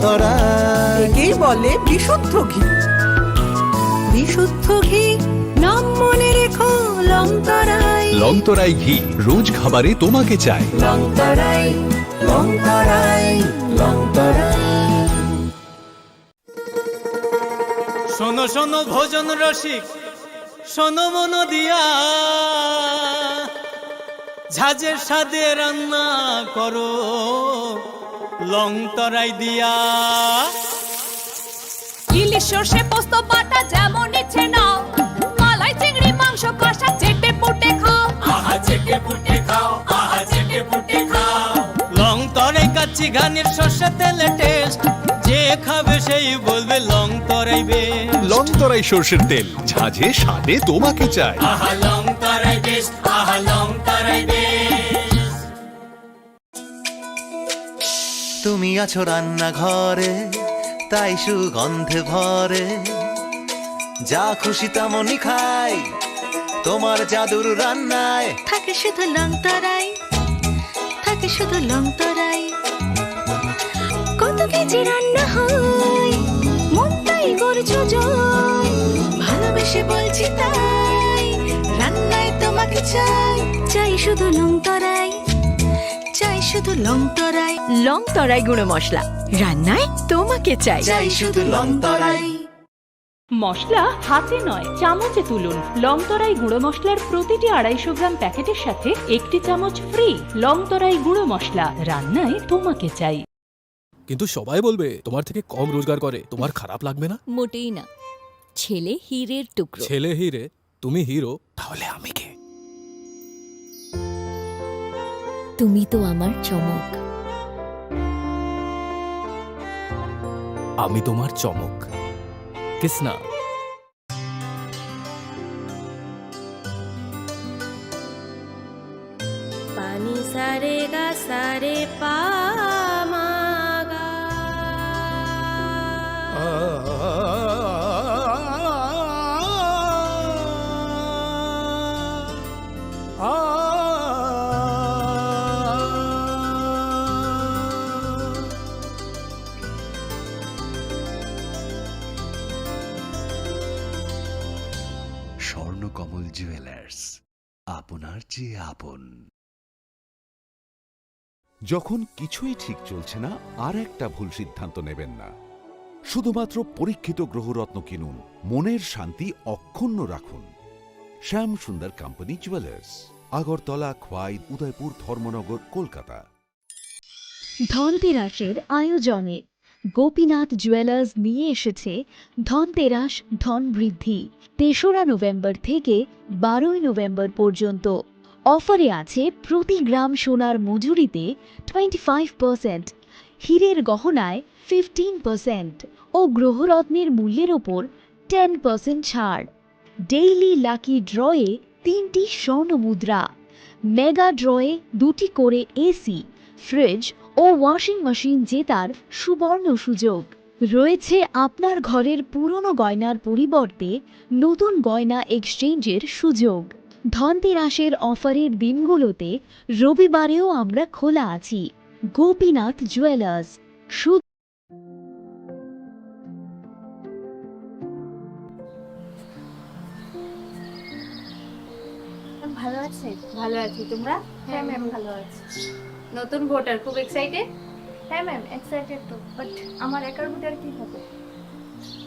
তরাই। একেই বলে বিশুদ্ধ ঘি। বিশুদ্ধ ঘি, নাম মনে রেখো লংতরাই। লংতরাই ঘি রোজ খাবারে তোমাকে চাই। লংতরাই, লংতরাই, লংতরাই। শোনো শোনো ভোজন রসিক, শোনো মন দিয়া, ঝাঁঝের স্বাদে রান্না করো লংতরাই দিয়া। ইলিশ সর্ষে পোস্ত বাটা যেমন ইচ্ছে নাও, মালাই চিংড়ি মাংস কষা চেটে পুটে খাও। আহা চেটে পুটে খাও, আহা চেটে পুটে খাও। লংতরাই কাচ্চি ঘানির সর্ষে তেলে টেস্ট, যে খাবে সেই বলবে লংতরাই বেশ। লংতরাই সর্ষের তেল, ঝাঁঝে স্বাদে তোমাকে চাই। আহা লংতরাই বেশ, আহা লংতরাই বেশ। তুমি আছো রান্নাঘরে, তাই সুগন্ধে ভরে, যা খুশি তেমনই খাই তোমার জাদুর রান্নায়। থাকে শুধু লংতরাই, থাকে শুধু লংতরাই। কত কেজি রান্না হয়, মনটাই করছো জয়। ভালোবেসে বলছি তাই, রান্নায় তোমাকে চাই। চাই শুধু লংতরাই, চাই শুধু লংতরাই। লংতরাই গুঁড়ো মশলা, রান্নায় তোমাকে চাই। চাই শুধু লংতরাই। মশলা হাতে নয় চামচে তুলুন। লংতরাই গুঁড়ো মশলার প্রতিটি 250 গ্রাম প্যাকেটের সাথে 1টি চামচ ফ্রি। লংতরাই গুঁড়ো মশলা, রান্নায় তোমাকে চাই। কিন্তু সবাই বলবে তোমার থেকে কম রোজগার করে, তোমার খারাপ লাগবে না? মোটেই না, ছেলে হীরের টুকরো। ছেলে হিরে, তুমি হিরো, তাহলে আমি কে? তুমি তো আমার চমক। আমি তোমার চমক। কিসনা? পানি সারে গা সারে পা মা গা। স্বর্ণকমল জুয়েলার্স, আপনার চেয়ে আপন। যখন কিছুই ঠিক চলছে না, আর একটা ভুল সিদ্ধান্ত নেবেন না। শুধুমাত্র পরীক্ষিত গ্রহরত্ন কিনুন, মনের শান্তি অক্ষুণ্ণ রাখুন। শ্যাম সুন্দর কোম্পানি জুয়েলার্স, আগরতলা, খোয়াই, উদয়পুর, ধর্মনগর, কলকাতা। ধনতেরাসের আয়োজনে গোপীনাথ জুয়েলার্স নিয়ে এসেছে ধনতেরাস ধন বৃদ্ধি। 3রা নভেম্বর থেকে 12ই নভেম্বর পর্যন্ত অফারে আছে প্রতি গ্রাম সোনার মজুরিতে 25%, হীরের গহনায় 15% ও গ্রহরত্নের মূল্যের ওপর 10% ছাড়। ডেইলি লাকি ড্রয়ে 3টি স্বর্ণ মুদ্রা, মেগা ড্রয়ে 2টি করে এসি, ফ্রিজ ও ওয়াশিং মেশিন জেতার সুবর্ণ সুযোগ রয়েছে। আপনার ঘরের পুরনো গয়নার পরিবর্তে নতুন গয়না এক্সচেঞ্জের সুযোগ। ধনতেরাসের অফারের দিনগুলোতে রবিবারেও আমরা খোলা আছি। গোপীনাথ জুয়েলার্স। ভালো আছে? ভালো আছি, তোমরা? হ্যাঁ ম্যাম ভালো আছি। নতুন ভোটার, খুব এক্সাইটেড? হ্যাঁ ম্যাম এক্সাইটেড তো, বাট আমার একার ভোটার কি হবে?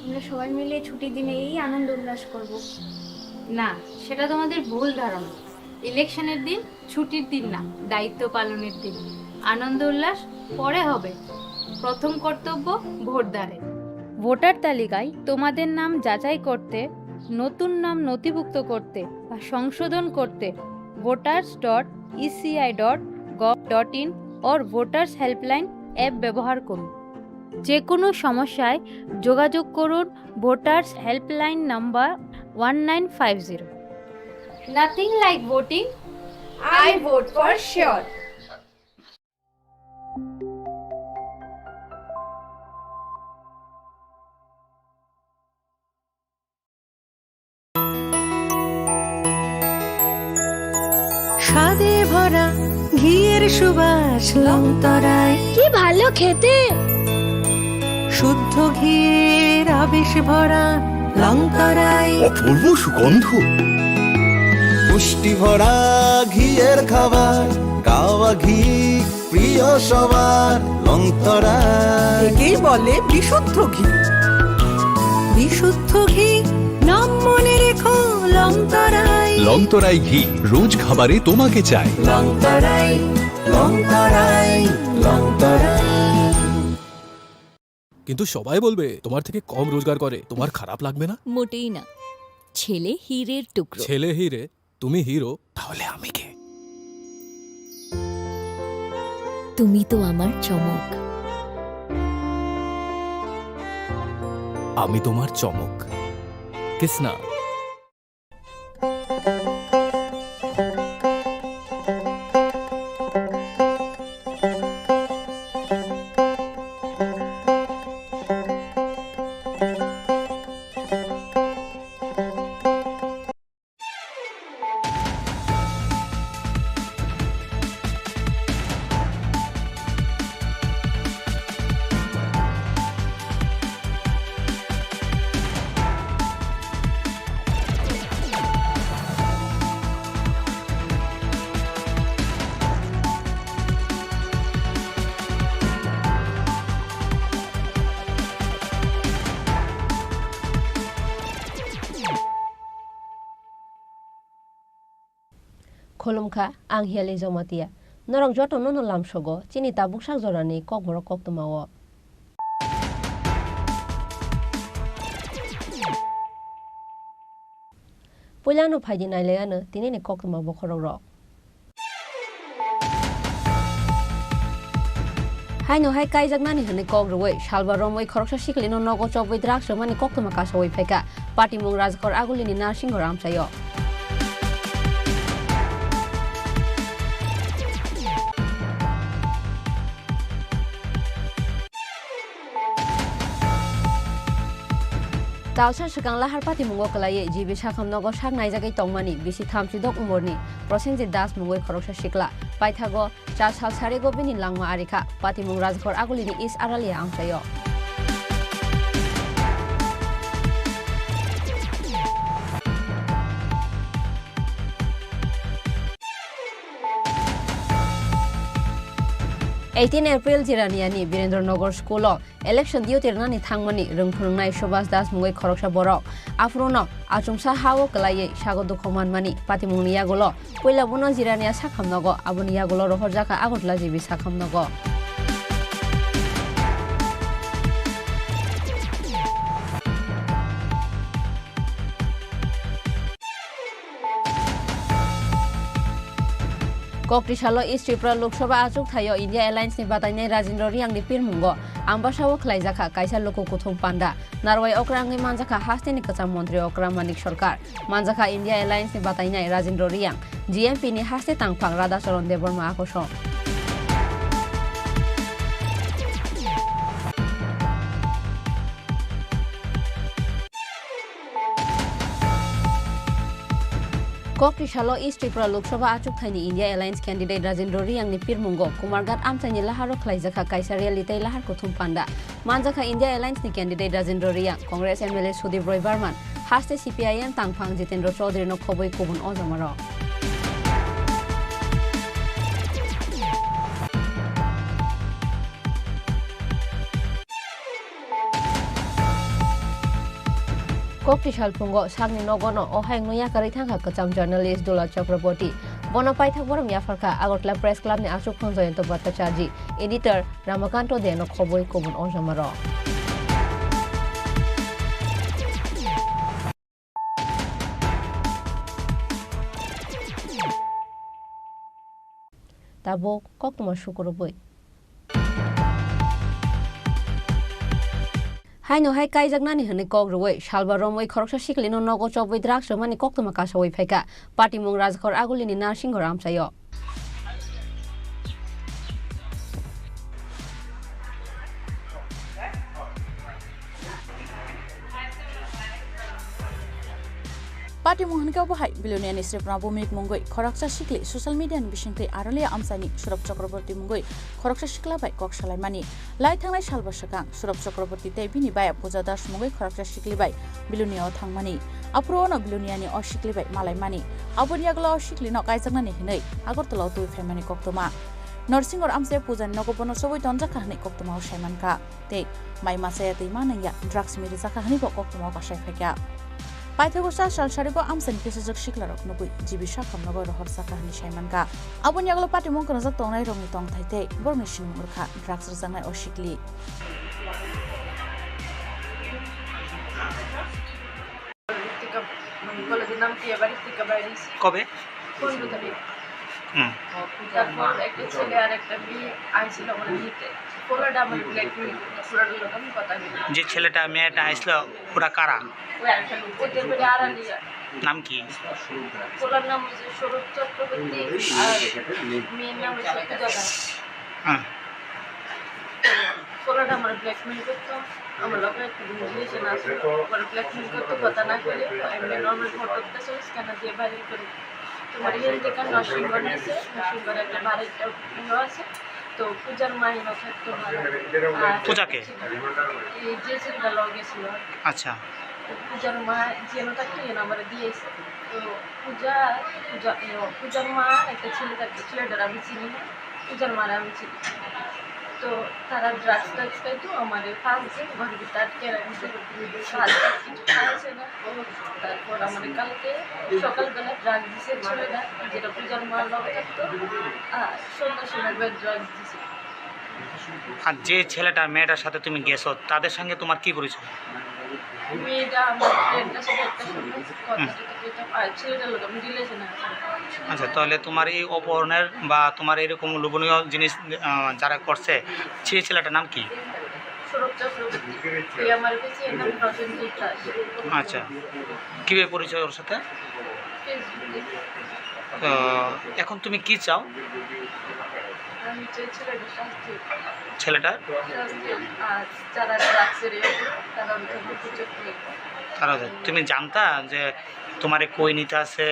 আমরা সবাই মিলে ছুটির দিনে এই আনন্দ উল্লাস করব। না, সেটা তোমাদের ভুল ধারণা। ইলেকশনের দিন ছুটির দিন না, দায়িত্ব পালনের দিন। আনন্দ উল্লাস পরে হবে, প্রথম কর্তব্য ভোটদানের। ভোটার তালিকায় তোমাদের নাম যাচাই করতে, নতুন নাম নথিভুক্ত করতে বা সংশোধন করতে voters.eci.gov.in or voters helpline app ব্যবহার করুন। যে কোনো সমস্যায় যোগাযোগ করুন voters helpline number 1950। Nothing like voting. I vote for sure. স্বাদে ভরা ঘিয়ের সুবাস লংতরাই। কি ভালো খেতে! শুদ্ধ ঘিয়ের আবেশ ভরা লঙ্কারাই অপূর্ব সুগন্ধ। পুষ্টি ভরা ঘিয়ের খাবার, গাওয়া ঘি প্রিয় সবার, লংতরাই। একেই বলে বিশুদ্ধ ঘি। বিশুদ্ধ ঘি নাম মনে রেখো লঙ্কারাই। লংতরাই ঘি রোজ খাবারে তোমাকে চাই। লঙ্কারাই লঙ্কারাই লঙ্কারাই। কিন্তু সবাই বলবে তোমার থেকে কম রোজগার করে, তোমার খারাপ লাগবে না? মোটেই না। ছেলে হীরের টুকরো। ছেলে হিরে, তুমি হিরো, তাহলে আমি কে? তুমি তো আমার চমক। আমি তোমার চমক। Kisna? Kolomka ang hiali zomatia. Norong joto nono lam shogo, chini tabuk sak zorani kok borok kok tumawo. Pulano phaidi nai leano tini ne kok tumawo khorok ro. Hai no hai kai jagnani hane kok roi shalba romoi khoroksa siklino nogo choboi drak somani kok tuma kasoi pheka party mung rajkor agulini narsing ram sayo. Tausan sekang lahar pati mungo kelaye jibi sakam nogo sak naijagai tongmani bisi thamsidok umurni Prosenjit Das mungoi khoroksa sikla paithago 4 sal sarego bini langma arika pati mung rajkor agulini is aralia amsayo. April jiraniani Birendranagar School election duty nani thangmani rungphungnai Subhas Das mungoi khoroksa borok afrono achungsa hawo kelaye sagodu khoman mani patimungni yagulo poila bono jirania sakhamnago aboni yagulo rohorjaka agotla jibi sakhamnago. Kokrisalo East Tripura Lok Sabha achuk thayo India Alliance ni batainai Rajendra Riang ni pirmungo ambasawo khlaijaka kaisa loko kuthum panda narwai okrangi manjaka hasteni kacham mantri okram manik sarkar manjaka India Alliance ni batainai Rajendra Riang GMP ni haste tangphang Radha Charan Deborma akoso. Kokrisalo East Tripura Lok Sabha achuk thaini India Alliance candidate Rajendra Riang ni pirmungo Kumargat amchani laharo khlaijaka kaisa realitai lahar kuthum panda manjaka India Alliance ni candidate Rajendra Riang Congress MLA Sudip Roy Barman haste CPIM tangphang Jitendra Chaudhary no khoboi kubun ojamaro. Kokrisal pungo sagni nogono ohai ngoya kari thangha kacham journalist Dula Chakraborty bono paithak borom yafarka Agartala Press Club ni achuk Joyanto Bhattacharya editor Ramakanto Deno khoboi kubun ojamaro. Tabo kok tuma shukuroboi. Hai no hai kai jagnani hane kok roi shalba romoi khoroksa siklino nogo choboi drak somani kok tuma kasoi pheka party mung rajkor agulini narsing ram sayo. Party Mohankau Bahai, Billionaire Nisri Prabomik Mungoi, Koraksa Shikli, social media and Bishinki, Aralia Amsani, Surab Chakraborty Mungoi, Koraksa Shikla by Kokshalai Mani, Lightangai Shalbashakang, Surab Chakraborty Tabini by Puzadash Mungoi, Koraksa Shikli by Billionaire Thangmani, Aprono Billionaire or Shikli by Malay Mani, Abuniagla Shikli no Kaisangani Hine, Agotalo to Femani Koktoma. Nursing or Amse Puzan Nokopono Sovi Tonzakahani Koktoma Shaimanka, Take my Masayati Manaya, drugs Mirizakahani Koktoma Shafaka. Paithagosa Shalsharibo Amsen Kisajak Shiklarok Nugui, Jibisha from Nogo Horsaka Shaimanka. Abunyago Pati Monkaza Tonai Rongi Tong Taite, Bornishin Murka, drugs Zanga or Shikli. কবে তারপর একটা ছেলে আর একটা মেয়ে আইছিল আমার বিয়েতে পোলাটা আমার ব্ল্যাকমেল পোলাটার লোক আমি কথা বলি যে ছেলেটা মেয়েটা আসছিল ওরা কারা ওই একটা লোক ওদের করে আড়ালিয়া নাম কি পোলার নাম হচ্ছে সৌরভ চক্রবর্তী আর মেয়ের নাম হচ্ছে পূজা হ্যাঁ পোলাটা আমার ব্ল্যাকমেল করতো আমার লোক একটা রিলেশন আছে পরে ব্ল্যাকমেল করতো কথা না করে এমনি নর্মাল ফটোটা সব স্ক্যানার দিয়ে ভাইরাল করে তোমার হেলথ কার্ড নরসিংগড় নিয়েছে নরসিংগড়ে একটা বাড়িটা আছে তো পূজার মাইনও থাকতো পূজাকে এই যে ছেলেটা লগ গেছিল আচ্ছা পূজার মা যেন থাকতো যেন আমার দিয়েছে তো পূজার মা একটা ছেলে থাকতো ছেলেটার আমি চিনি না পূজার মারা আমি চিনি তো তারা ড্রাগস টাগস খাইতো আমার ফাঁসছে ঘরের ভিতরে আটকে রাখছে খাইছে না তারপর আমার কালকে সকালবেলা ড্রাগস দিছে ছেলেটা যেটা পূজার মার লগে থাকতো আর সন্ধ্যার সময় ড্রাগস দিছে আর যে ছেলেটা মেয়েটার সাথে তুমি গেছো তাদের সঙ্গে তোমার কি পরিচয় মেয়েটা আমার ফ্রেন্ডের সাথে একটা সময় কথা ছেলেটার লোক আমি রিলেশন আছে আচ্ছা তাহলে তোমার এই অপহরণের বা তোমার এরকম লোভনীয় জিনিস যারা করছে সেই ছেলেটার নাম কি সৌরভ চক্রবর্তী আমার কাছে এর নাম রজনীকান্ত দাস আচ্ছা কীভাবে পরিচয় ওর সাথে ফেসবুকে তো এখন তুমি কি চাও আমি চাই ছেলেটার শাস্তি ছেলেটার শাস্তি আর যারা ড্রাগসের তারা ওইখানে প্রচুর তারা তুমি জানতা যে তোমারে কই নিতে আছে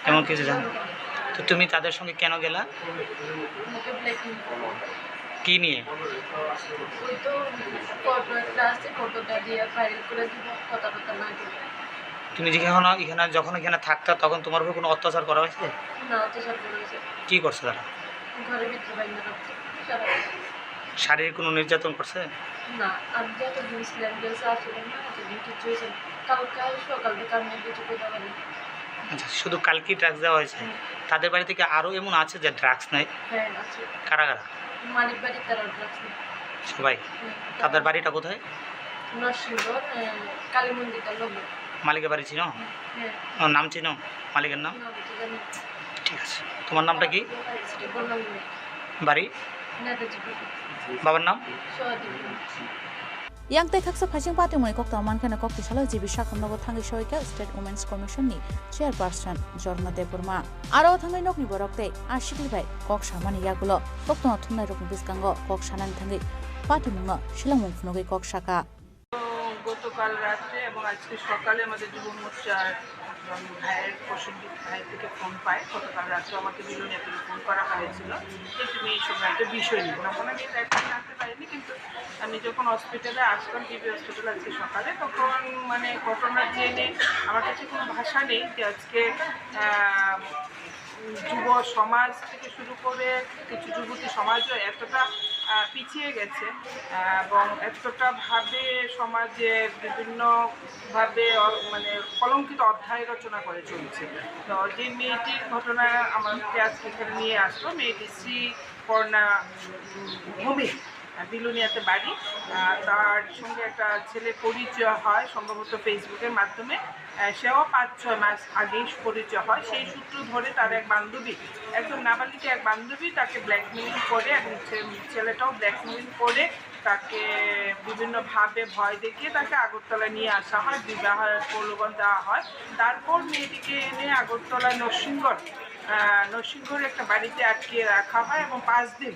এমন কিছু জানো তো তুমি তাদের সঙ্গে কেন গেলা মুখে ব্ল্যাকিং কি নিয়ে ওই তো ফটো একটা আছে ফটোটা দিয়ে ভাইরাল করে দিব কথা না করে তুমি যখন এখানে থাকতা তখন তোমার উপর কোনো অত্যাচার করা হয়েছে না অত্যাচার করেছে কি করছে তারা ঘরের ভিতরে বাইরে রাখছে শারীরিক কোনো নির্যাতন করছে না আমি যত জিনিস ল্যান্ডেলস আসলে না এতদিন কিছু হয়েছে কালকে সকাল থেকে আমি কিছু করতে পারি আচ্ছা শুধু কালকেই ড্রাগস দেওয়া হয়েছে তাদের বাড়ি থেকে আরও এমন আছে যে ড্রাগস নেয় হ্যাঁ আছে কারা কারা মালিক বাড়ি তারা ড্রাগস নেই সবাই তাদের বাড়িটা কোথায় নরসিংগড় কালী মন্দিরটা লোক মালিকের বাড়ি চিনো হ্যাঁ নাম চিনো মালিকের নাম না বুঝতে জানি ঠিক আছে তোমার নামটা কি সেটা বললাম বাড়ি নেতাজি বাবার নাম Sahadev Yang tay khaksa phajing pati moi kok taman kana kok tisalo jibisha khamnago thangi shoika State Women's Commission ni chairperson Jorna Deburma aro thangai nokni borokte ashikli bai kok samani yagulo kok tong thumnai rokni biskango kok sanan thangai pati munga shilamung phnogai kok shaka গতকাল রাতে এবং আজকে সকালে আমাদের যুব মোর্চার ভাইয়ের প্রসঙ্গিক ভাই থেকে ফোন পায় গতকাল রাত্রে আমাকে বিলোনিয়া থেকে ফোন করা হয়েছিল যে তুমি এইসব একটা বিষয় নিব তখন আমি এটা জানতে পারিনি কিন্তু আমি যখন হসপিটালে আসলাম টিবি হসপিটালে আজকে সকালে তখন মানে ঘটনার জেনে আমার কাছে কোনো ভাষা নেই যে আজকে যুব সমাজ থেকে শুরু করে কিছু যুবতী সমাজও এতটা পিছিয়ে গেছে এবং এতটা ভাবে সমাজে বিভিন্নভাবে মানে কলঙ্কিত অধ্যায় রচনা করে চলছে তো যে মেয়েটির ঘটনা আমাকে আজকে এখানে নিয়ে আসলো মেয়েটি শ্রীকর্ণা ভূমি বিলুনিয়াতে বাড়ি তার সঙ্গে একটা ছেলে পরিচয় হয় সম্ভবত ফেসবুকের মাধ্যমে সেও 5-6 মাস আগেই পরিচয় হয় সেই সূত্র ধরে তার এক বান্ধবী একদম নাবালিকা এক বান্ধবী তাকে ব্ল্যাকমেইল করে এবং ছেলেটাও ব্ল্যাকমেইল করে তাকে বিভিন্নভাবে ভয় দেখিয়ে তাকে আগরতলায় নিয়ে আসা হয় বিবাহের প্রলোভন দেওয়া হয় তারপর মেয়েটিকে এনে আগরতলা নরসিংগড়ের একটা বাড়িতে আটকিয়ে রাখা হয় এবং 5 দিন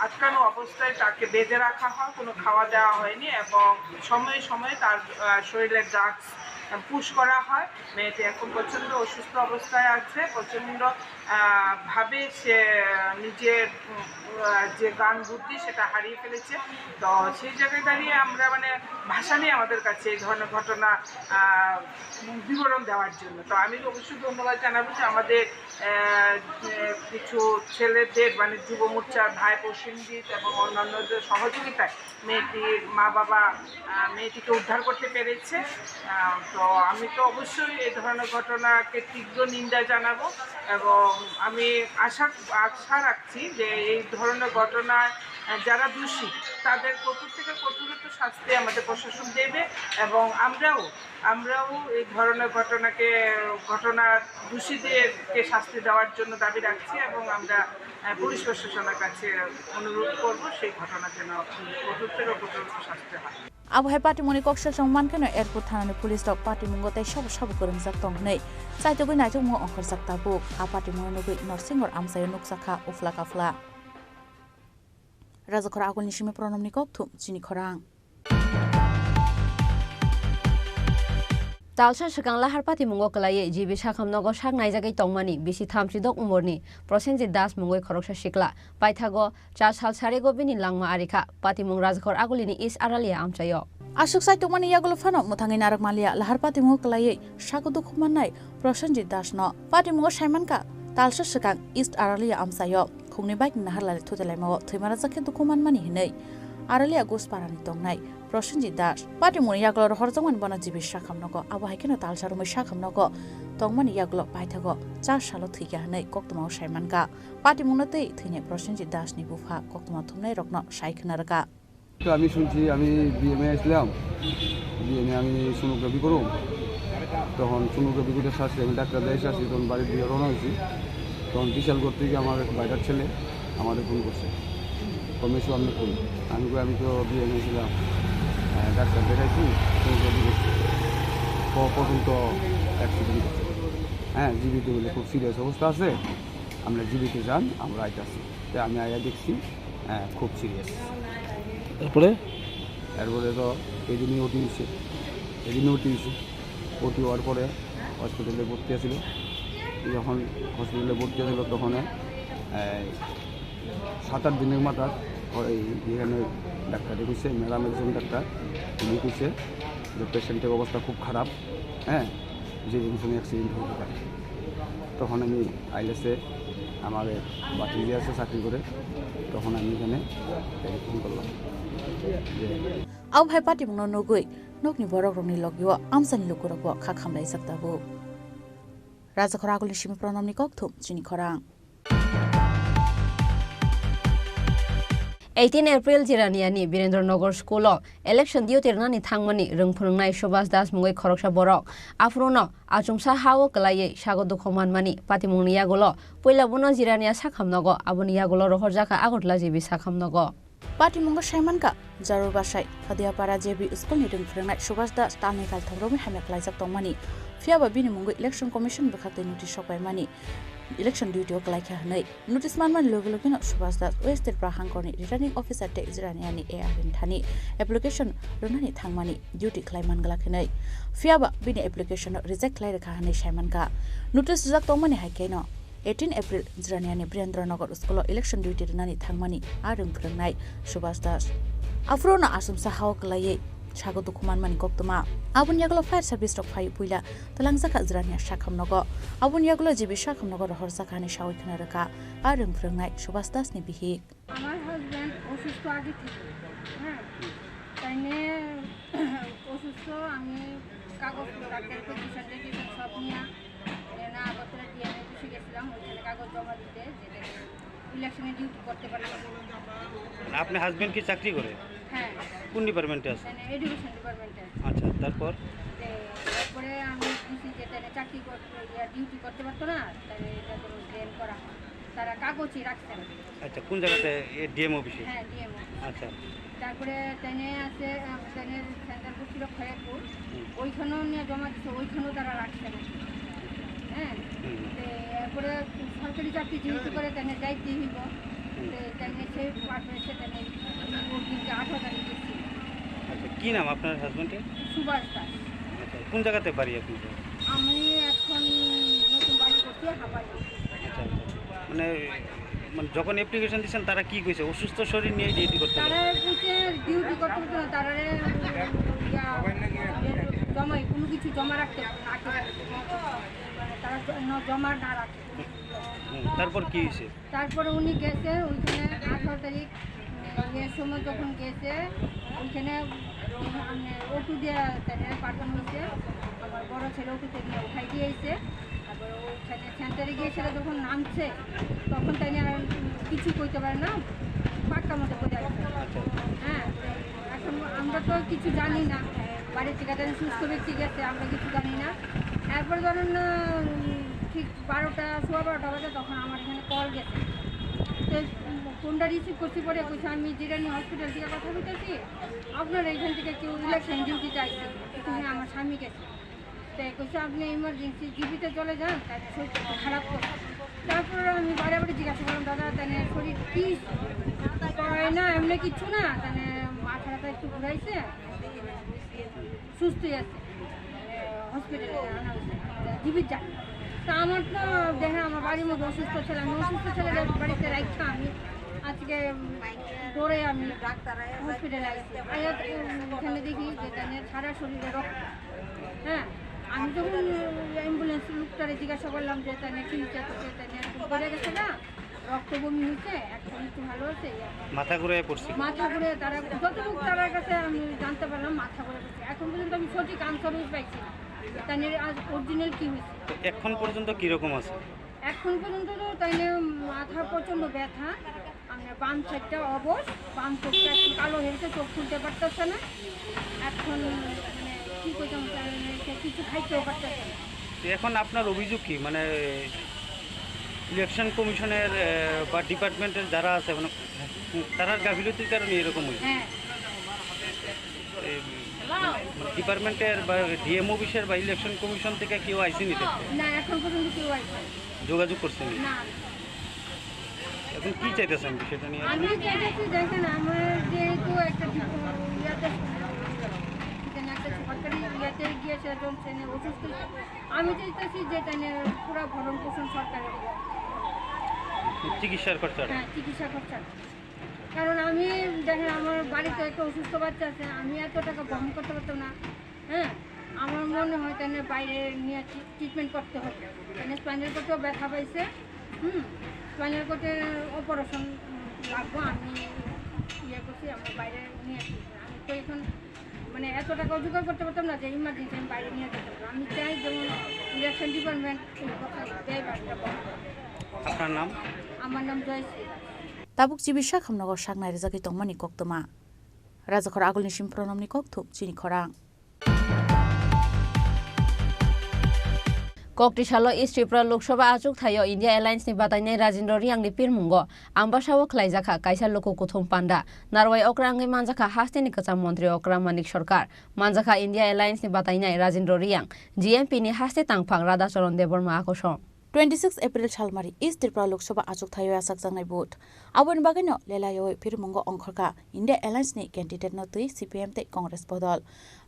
আটকানো অবস্থায় তাকে বেঁধে রাখা হয় কোনো খাওয়া দেওয়া হয়নি এবং সময়ে সময়ে তার শরীরে ড্রাগস পুশ করা হয়। মেয়েটি এখন প্রচণ্ড অসুস্থ অবস্থায় আছে, প্রচণ্ড ভাবে সে নিজের যে গান বুদ্ধি সেটা হারিয়ে ফেলেছে। তো সেই জায়গায় দাঁড়িয়ে আমরা মানে ভাষা নেই আমাদের কাছে এই ধরনের ঘটনা বিবরণ দেওয়ার জন্য। তো আমি অবশ্যই ধন্যবাদ জানাবো যে আমাদের কিছু ছেলেদের মানে যুব মোর্চার ভাই প্রসেনজিৎ এবং অন্যান্যদের সহযোগিতায় মেয়েটির মা বাবা মেয়েটিকে উদ্ধার করতে পেরেছে। তো আমি তো অবশ্যই এই ধরনের ঘটনাকে তীব্র নিন্দা জানাবো এবং আমি আশা রাখছি যে এই ধরনের ঘটনায় যারা দোষী তাদের কঠোর থেকে কঠোরতর শাস্তি আমাদের প্রশাসন দেবে এবং আমরাও এই ধরনের ঘটনার দোষীদেরকে শাস্তি দেওয়ার জন্য দাবি রাখছি এবং আমরা পুলিশ প্রশাসনের কাছে অনুরোধ করব সেই ঘটনা যেন কঠোর থেকে কঠোরতর শাস্তি হয়। আবহাওয়া পাটিমনি কক্সা সংমানকেন এয়ারপোর্ট থানাनि পুলিस dok पाटिमुंगो तै सब गोरोंजाक तंगनै चाइतोगै नाइजों अंखर जाक्ताबो आ पाटिमुंगो नुगै नरसिंगर आमसायो नुकसाखा उफ्ला काफ्ला राजाखर आगलनि सिमे प्रनमनि कक्थुम चिनि खरां तालसा सकang lahar patimungo kalaye jibi sakhamnogo sak naijagai tongmani bisi 32 umorni Prosenjit Das mungoi khoroksa sikla paithago 4 sal sarego bini langma arika patimung rajkhor agulini is aralia amchayo आशुक साइतोमानि यागल फानो मुथांगै नारक मालिया लाहार पाटिमुंगो कलायै साको दुखु माननाय प्रसेनजित दास न पाटिमुंगो साइमानका तालसा सकang इस्ट aralia amchayo khungni बाइक नाहारलाले थुदेलाइमाव थैमारा जाखे दुखु मानमानि हिनै aralia गसपारानि तंनाय प्रसेनजित दास पाटिमुंगनि यागल हरजंगमन बना जिबि साखामनगो आबहायकेनो तालसारुमै साखामनगो तंमानि यागल पाइथागो 4 सालो थैया हनै कक्तमाव साइमानका पाटिमुंगनो तै थैनाय प्रसेनजित दासनि बुफा कक्तमा थुमनाय रकनो साइखनारका তো আমি শুনছি আমি বিএমএ আসলাম বিএমএ আমি সোনোগ্রাফি করুম তখন সোনোগ্রাফি করতে আসছি আমি ডাক্তার দেশে আসছি তখন বাড়ির দিকে রওনা হয়েছি তখন বিশালগড় থেকে আমার বাইরের ছেলে আমাদের ফোন করছে কমেশো আপনি ফোন আমি তো বিএমএ ছিলাম ডাক্তার দেখাইছি সোনোগ্রাফি করছি পর্যন্ত অ্যাক্সিডেন্ট করছে হ্যাঁ জীবিত বলে খুব সিরিয়াস অবস্থা আছে আমরা জীবিত যান আমরা আইতাছি তাই আমি আয়া দেখছি খুব সিরিয়াস এরপরে তো এদিনই ওটি হয়েছে ওটি হওয়ার পরে হসপিটালে ভর্তি আছিল যখন হসপিটালে ভর্তি আছিল তখন 7-8 দিনের মাথা এখানে ডাক্তারে কইছে ম্যাডাম একজন ডাক্তার উনি কইছে যে পেশেন্টের অবস্থা খুব খারাপ হ্যাঁ যে কোনো অ্যাক্সিডেন্ট হতে পারে তখন আমি আইলেসে আমাদের বাতিজি আছে চাকরি করে তখন আমি এখানে ফোন করলাম आव भाई पार्टी मुंगनो नगै नकनि बरक रंनि लगियो आमसानि लुकुरको खाखामलाय सकताबो राजाखर आगलनि सिमे प्रनमनि कक्थुम चिनि खरां 18 April jiraniani Birendranagar School election diutirnani thangmani rungphungnai Subhas Das mungoi khoroksa borok afrono achungsa hawo kalaye sagodo khomanmani patimungni yagolo poila bono jirania sakhamnogo aboni yagolo rohorjaka agotla jibi sakhamnogo पाटिमुंगो साइमानका जारुर बासाय खादियापारा जेबि school नि रंफुरनाय सुभाष दास तालनि काल थब्रमि हामेख्लायजाक तंमानि फियाबा बिनि मुंगो इलेक्शन कमिशन बखाते नोटिस सपायमानि इलेक्शन ड्यूटीओ कलायखा हनै नोटिस मानमानि लोगो लोगोनो सुभाष दास वेस्ट स्टेट ब्राहांकरनि रिटार्निंग अफिसार टे जिरानियानि एआरएन थानि एप्लिकेशन रनानि थांमानि ड्यूटी खालायमान गलाखनै फियाबा बिनि एप्लिकेशन रिजेक्ट खालायरखा हनै साइमानका नोटिस जाक तंमानि हायकेनो 18 April जिरानियानि बिरेन्द्रनगर स्कुल इलेक्शन ड्यूटी रनानि थांमानि आरं फोरोंनाय सुभाष दास आफ्रोना आसमसा हाव कलायै सागो दुखुमान मानि गक्तमा आबुन यागलो फायर सार्भिस रक फाय पुइला तलांजाका जिरानिया साखामनगो आबुन यागलो जिबि साखामनगो रहर जाखानि सावै खनारका आरं फोरोंनाय सुभाष दासनि बिहिक আমার হাজবেন্ড অসুস্থ আগে থেকে হ্যাঁ তাইনে অসুস্থ আমি কাগজ ডাক্তার পজিশন রেজিস্ট্রেশন সব নিয়ে না আগতরা ডিএনএ বসে গেছিলাম ওইখানে কাগজ জমা দিতে যেটা ইলেকশনে ডিউটি করতে পারলাম আপনার হাজবেন্ড কি চাকরি করে হ্যাঁ কোন ডিপার্টমেন্টে আছে এডুকেশন ডিপার্টমেন্টে আচ্ছা তারপরে আমি বুঝি যে তারা চাকরি করতে ডিউটি করতে পারতো না তাহলে এটা কোনো ড্রেন করা তারা কাগজই রাখছে না আচ্ছা কোন জায়গাতে ডিএম অফিসে হ্যাঁ ডিএম আচ্ছা তারপরে ট্রেনে আছে ট্রেনের সেন্টার ছিল খয়েরপুর ওইখানেও নিয়ে জমা দিচ্ছে ওইখানেও তারা রাখছে না হ্যাঁ এরপরে সরকারি চাকরি যেহেতু করে ট্রেনে যাইতে হইব ট্রেনে সে পাঠিয়েছে ট্রেনে ওর দিনকে 18 তারিখ গেছি আচ্ছা কী নাম আপনার হাজবেন্ডের সুভাষ দাস আচ্ছা কোন জায়গাতে বাড়ি আপনি? আমি এখন নতুন বাড়ি করছি হাবাড়ি। আচ্ছা আচ্ছা। মানে মানে যখন অ্যাপ্লিকেশন দিচ্ছেন তারা কি কইছে অসুস্থ শরীর নিয়ে ডিউটি করতে হবে? তারা কইছে ডিউটি করতে হতো না, তারা জমাই কোনো কিছু জমা রাখতে তারা জমা না রাখে। তারপর কি হয়েছে? তারপরে উনি গেছে ওইখানে 18 তারিখ এর সময় যখন গেছে ওইখানে ওটু দিয়ে তাদের পাঠানো হয়েছে। আমার বড় ছেলে ওটুতে নিয়ে উঠাই দিয়েছে। তারপরে ওইখানে সেন্টারে গিয়েছিল যখন নামছে তখন তাই আর কিছু কইতে পারে না, পাক্কা মতো করে আসছে। হ্যাঁ, এখন আমরা তো কিছু জানি না, বাড়ির থেকে তাদের সুস্থ ব্যক্তি গেছে, আমরা কিছু জানি না। এরপর ধরুন ঠিক 12টা, সোয়া 12টা বাজে তখন আমার এখানে কল গেছে। তো ফোনটা রিসিভ করছি পরে কইছে আমি জিরানি হসপিটাল থেকে কথা বলতেছি, আপনার এইখান থেকে কেউ ইলেকশন ডিউটি চাইছে, তুমি আমার স্বামী গেছে। তাই কইছে আপনি ইমার্জেন্সি জিবিতে চলে যান, তাই শরীর খারাপ করে। তারপরে আমি বারে বারে জিজ্ঞাসা করলাম দাদা তাই শরীর কি হয় না, এমনি কিচ্ছু না, তাই মাথাটা একটু ঘুরাইছে, সুস্থই আছে, হসপিটালে আনা হয়েছে, জিবির যান। তা আমার তো দেখেন আমার বাড়ির মধ্যে অসুস্থ ছেলে, আমি অসুস্থ ছেলেদের বাড়িতে রাখছি, আমি আজকে দৌড়ে আমি হসপিটালে আসছি। ওখানে দেখি যে তাদের সারা শরীরে রক্ত। হ্যাঁ, আমি যখন অ্যাম্বুলেন্স লোকটারে জিজ্ঞাসা করলাম যে তাদের কি হচ্ছে, তাদের বেড়ে গেছে না, রক্ত বমি হচ্ছে, এখন একটু ভালো আছে। মাথা ঘুরে পড়ছে? মাথা ঘুরে তারা যতটুকু তার কাছে আমি জানতে পারলাম মাথা ঘুরে পড়ছে। এখন পর্যন্ত আমি সঠিক আনসার পাইছি তাদের আজ অরিজিনাল কি হয়েছে। এখন পর্যন্ত কিরকম আছে? এখন পর্যন্ত তো তাই মাথা প্রচণ্ড ব্যথা, আমরা বাম সাইডটা অবশ, বাম চোখটা একটু কালো হয়েছে, চোখ খুলতে পারতেছে না। এখন মানে কী করতাম, কিছু খাইতেও পারতেছে না। এখন আপনার অভিযোগ কি, মানে ইলেকশন কমিশনের বা ডিপার্টমেন্টের যারা আছে মানে তারা গাফিলতির কারণে এরকম হয়েছে? হ্যাঁ, ডিপার্টমেন্টের বা ডিএম অফিসের বা ইলেকশন কমিশন থেকে কেউ আইসেনি? না, এখন পর্যন্ত কেউ আসে যোগাযোগ করছেন না। এখন কি চাইতেছেন বিষয়টা নিয়ে? আমি চাইতেছি দেখেন আমার যেহেতু একটা সরকারি ইয়াতে গিয়েছে অসুস্থ, আমি চাইতেছি যে পুরো ভরণ পোষণ সরকারের চিকিৎসার খরচা। হ্যাঁ, চিকিৎসা খরচা। কারণ আমি দেখেন আমার বাড়িতে একটা অসুস্থ বাচ্চা আছে, আমি এত টাকা বহন করতে পারতাম না। হ্যাঁ, আমার মনে হয় তাহলে বাইরে নিয়ে ট্রিটমেন্ট করতে হবে। স্পাইনাল কোর্টেও ব্যথা পাইছে, স্পাইনাল কোর্টের অপারেশন লাগবো, আমি ইয়ে করছি, আমার বাইরে নিয়ে আসছি। আমি তো এখন মানে এত টাকা জোগাড় করতে পারতাম না যে ইমার্জেন্সি আমি বাইরে নিয়ে যেতে পারবো। আমি চাই যেমন ইলেকশন ডিপার্টমেন্ট দেয় বাড়িটা বহন। আপনার নাম? আমার নাম Jayashree. Tabuk Jibisha Hamnagor Shagnai Rizaki Tongmani Koktoma. Razakor Agulni Shimpronomni Koktuk Chini Korang. Koktisalo East Tripura Lok Sabha achuk thayo India Airlines ni batainai Rajendra Riang ni pirmungo ambashawo khlaijaka kaisa loko kothom panda narwai okrangai manjaka hastini kacham mantri okram manik sarkar manjaka India Airlines ni batainai Rajendra Riang GMP ni haste tangphang Radha Charan Deborma akosong 26 April Chalmari East Tripura Lok Sabha achuk thayo asak jangnai bot abon bagano lelayo pirmungo ongkhorka India Airlines ni candidate no tui CPM te Congress bodol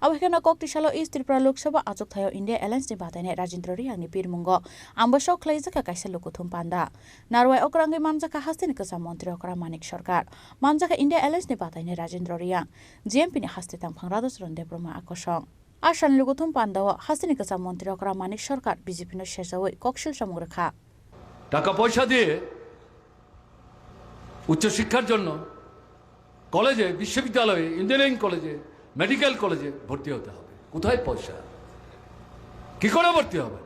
abhekana Koktisalo East Tripura Lok Sabha achuk thayo India Airlines ni batainai Rajendra Riang ni pirmungo ambashaw khlaijaka kaisa lokothum panda narwai okrangai manjaka hastini kacham mantri okram manik sarkar manjaka India Airlines ni batainai Rajendra Riang GMP ni haste tangphang Radha Charan Deborma akosong Ashan Lugutum Pandawa Hasini Kacham Mantri Okra Manik Sarkar BJP no Shesawai Kokshil Samugrekha টাকা পয়সা দিয়ে উচ্চশিক্ষার জন্য কলেজে বিশ্ববিদ্যালয়ে engineering কলেজে medical কলেজে ভর্তি হতে হবে কোথায় পয়সা কি করে ভর্তি হবে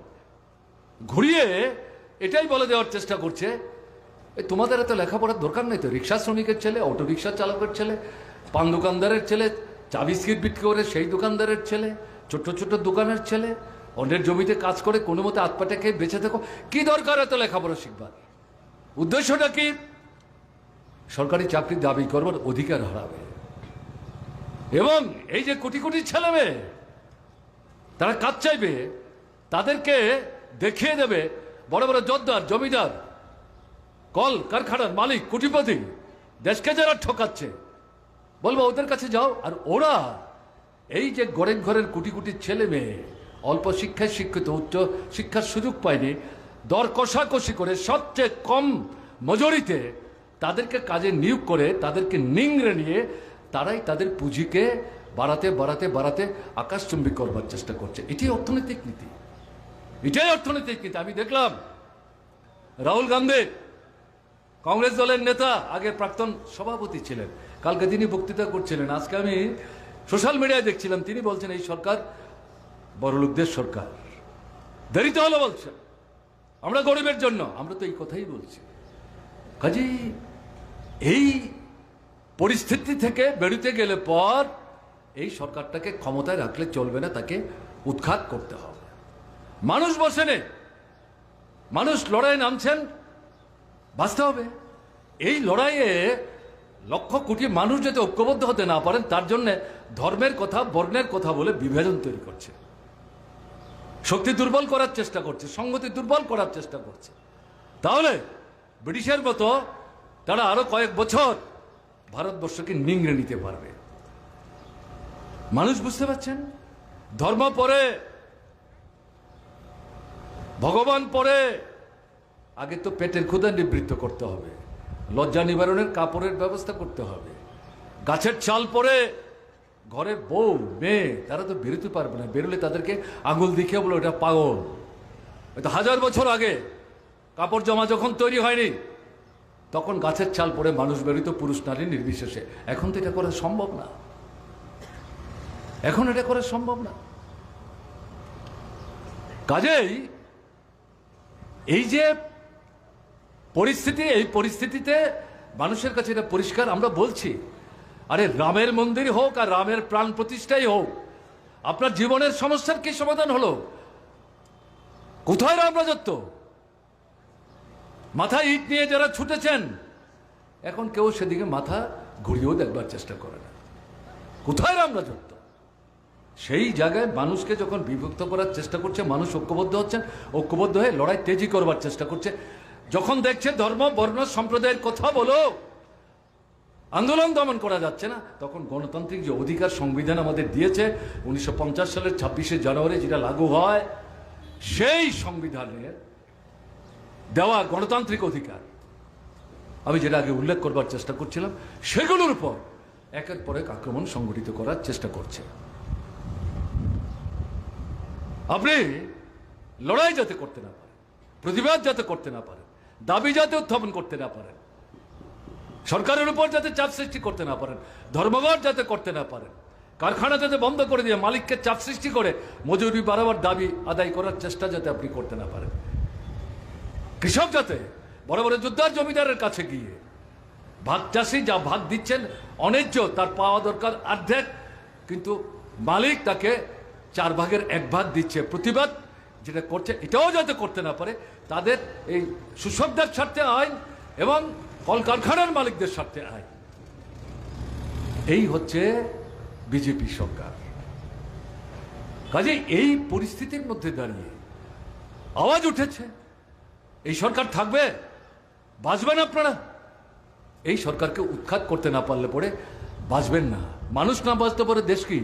ঘুরিয়ে এটাই বলে দেওয়ার চেষ্টা করছে তোমাদের এত লেখাপড়ার দরকার নেই তো রিক্সা শ্রমিকের ছেলে অটো রিক্সা চালকের ছেলে পান দোকানদারের ছেলে চা বিস্কিট বিক্রি করে সেই দোকানদারের ছেলে ছোট ছোট দোকানের ছেলে অন্যের জমিতে কাজ করে কোনো মতে আতপাটে খেয়ে বেঁচে থাকো কি দরকার এত লেখাপড়া শিখবার উদ্দেশ্যটা কি সরকারি চাকরির দাবি করবার অধিকার হারাবে এবং এই যে কোটি কোটি ছেলে মেয়ে তারা কাজ চাইবে তাদেরকে দেখিয়ে দেবে বড় বড় জোরদার জমিদার কল কারখানার মালিক কোটিপতি দেশকে যারা ঠকাচ্ছে বলবো ওদের কাছে যাও আর ওরা এই যে গরিব ঘরের কোটি কোটি ছেলে মেয়ে অল্প শিক্ষায় শিক্ষিত উচ্চ শিক্ষার সুযোগ পায়নি, দর কষাকষি করে সবচেয়ে কম মজুরিতে তাদেরকে কাজে নিয়োগ করে তাদেরকে নিংড়ে নিয়ে তারাই তাদের পুঁজিকে বাড়াতে বাড়াতে বাড়াতে আকাশচুম্বী করবার চেষ্টা করছে। এটাই অর্থনৈতিক নীতি, এটাই অর্থনৈতিক নীতি। আমি দেখলাম রাহুল গান্ধী, কংগ্রেস দলের নেতা, আগে প্রাক্তন সভাপতি ছিলেন, কালকে তিনি বক্তৃতা করছিলেন। আজকে আমি সোশ্যাল মিডিয়ায় দেখছিলাম তিনি বলছেন এই সরকার বড়লোকদের সরকার। দেরিতে হলো বলছে, আমরা গরিবের জন্য। আমরা তো এই কথাই বলছি। কাজেই এই পরিস্থিতি থেকে বেরোতে গেলে পর এই সরকারটাকে ক্ষমতায় রাখলে চলবে না, তাকে উৎখাত করতে হবে। মানুষ বসে নেই, মানুষ লড়াই নামছেন, বাঁচতে হবে। এই লড়াইয়ে লক্ষ কোটি মানুষ যাতে ঐক্যবদ্ধ হতে না পারেন তার জন্য ধর্মের কথা, বর্ণের কথা বলে বিভাজন তৈরি করছে, শক্তি দুর্বল করার চেষ্টা করছে, সংগতি দুর্বল করার চেষ্টা করছে। তাহলে ব্রিটিশের মতো তারা আরো কয়েক বছর ভারতবর্ষকে নিংড়ে নিতে পারবে। মানুষ বুঝতে পারছেন, ধর্ম পরে, ভগবান পরে, আগে তো পেটের ক্ষুধা নিবৃত্ত করতে হবে, লজ্জা নিবারণের কাপড়ের ব্যবস্থা করতে হবে। গাছের চাল পরে ঘরে বউ মেয়ে তারা তো বেরোতে পারবে না, বেরোলে তাদেরকে আঙুল দেখিয়ে বলে ওটা পাগল। হয়তো 1000 বছর আগে কাপড় জামা যখন তৈরি হয়নি তখন গাছের চাল পরে মানুষ বেরোতো, পুরুষ নারী নির্বিশেষে। এখন তো এটা করা সম্ভব না, এখন এটা করা সম্ভব না। কাজেই এই যে পরিস্থিতি, এই পরিস্থিতিতে মানুষের কাছে এটা পরিষ্কার আমরা বলছি, আরে রামের মন্দির হোক আর রামের প্রাণ প্রতিষ্ঠাই হোক, আপনার জীবনের সমস্যার কি সমাধান হলো? কোথায় রাম রাজত্ব? মাথায় ইট নিয়ে যারা ছুটেছেন এখন কেউ সেদিকে মাথা ঘুরিয়েও দেখবার চেষ্টা করে না। কোথায় রাম রাজত্ব? সেই জায়গায় মানুষকে যখন বিভক্ত করার চেষ্টা করছে, মানুষ ঐক্যবদ্ধ হচ্ছেন, ঐক্যবদ্ধ হয়ে লড়াই তেজি করবার চেষ্টা করছে। যখন দেখছে ধর্ম বর্ণ সম্প্রদায়ের কথা বলো, আন্দোলন দমন করা যাচ্ছে না, তখন গণতান্ত্রিক যে অধিকার সংবিধান আমাদের দিয়েছে 1950 সালের 26শে জানুয়ারি যেটা লাগু হয়, সেই সংবিধানের দেওয়া গণতান্ত্রিক অধিকার আমি যেটা আগে উল্লেখ করবার চেষ্টা করছিলাম, সেগুলোর উপর একের পর এক আক্রমণ সংগঠিত করার চেষ্টা করছে। আপনি লড়াই যাতে করতে না পারেন, প্রতিবাদ যাতে করতে না পারেন, দাবি যাতে উত্থাপন করতে না পারেন, সরকারের উপর যাতে চাপ সৃষ্টি করতে না পারেন, ধর্মঘট যাতে করতে না পারেন, কারখানা যাতে বন্ধ করে দিয়ে মালিককে চাপ সৃষ্টি করে মজুরি বাড়াবার দাবি আদায় করার চেষ্টা যাতে আপনি করতে না পারেন, কৃষক যাতে বড় বড় যোদ্ধার জমিদারের কাছে গিয়ে ভাগ চাষি যা ভাগ দিচ্ছেন অন্যায্য, তার পাওয়া দরকার অর্ধেক, কিন্তু মালিক তাকে 1/4 দিচ্ছে, প্রতিবাদ যেটা করছে এটাও যাতে করতে না পারে, তাদের এই কৃষকদের স্বার্থে আইন এবং কলকারখানার মালিকদের স্বার্থে আইন। এই হচ্ছে বিজেপি সরকার। কাজে এই পরিস্থিতির মধ্যে দাঁড়িয়ে আওয়াজ উঠেছে, এই সরকার থাকবে, বাঁচবেন আপনারা। এই সরকারকে উৎখাত করতে না পারলে পরে বাঁচবেন না। মানুষ না বাঁচতে পারে দেশ কি?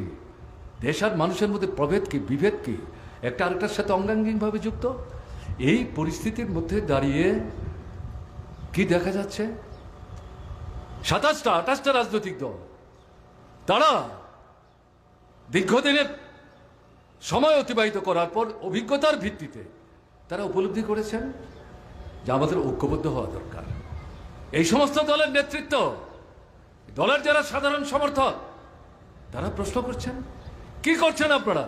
দেশ আর মানুষের মধ্যে প্রভেদ কি, বিভেদ কি, একটা আরেকটার সাথে অঙ্গাঙ্গিভাবে যুক্ত। এই পরিস্থিতির মধ্যে দাঁড়িয়ে কি দেখা যাচ্ছে, 27-28টা রাজনৈতিক দল তারা দীর্ঘদিনের সময় অতিবাহিত করার পর অভিজ্ঞতার ভিত্তিতে তারা উপলব্ধি করেছেন যে আমাদের ঐক্যবদ্ধ হওয়া দরকার। এই সমস্ত দলের নেতৃত্ব, দলের যারা সাধারণ সমর্থক, তারা প্রশ্ন করছেন কি করছেন আপনারা?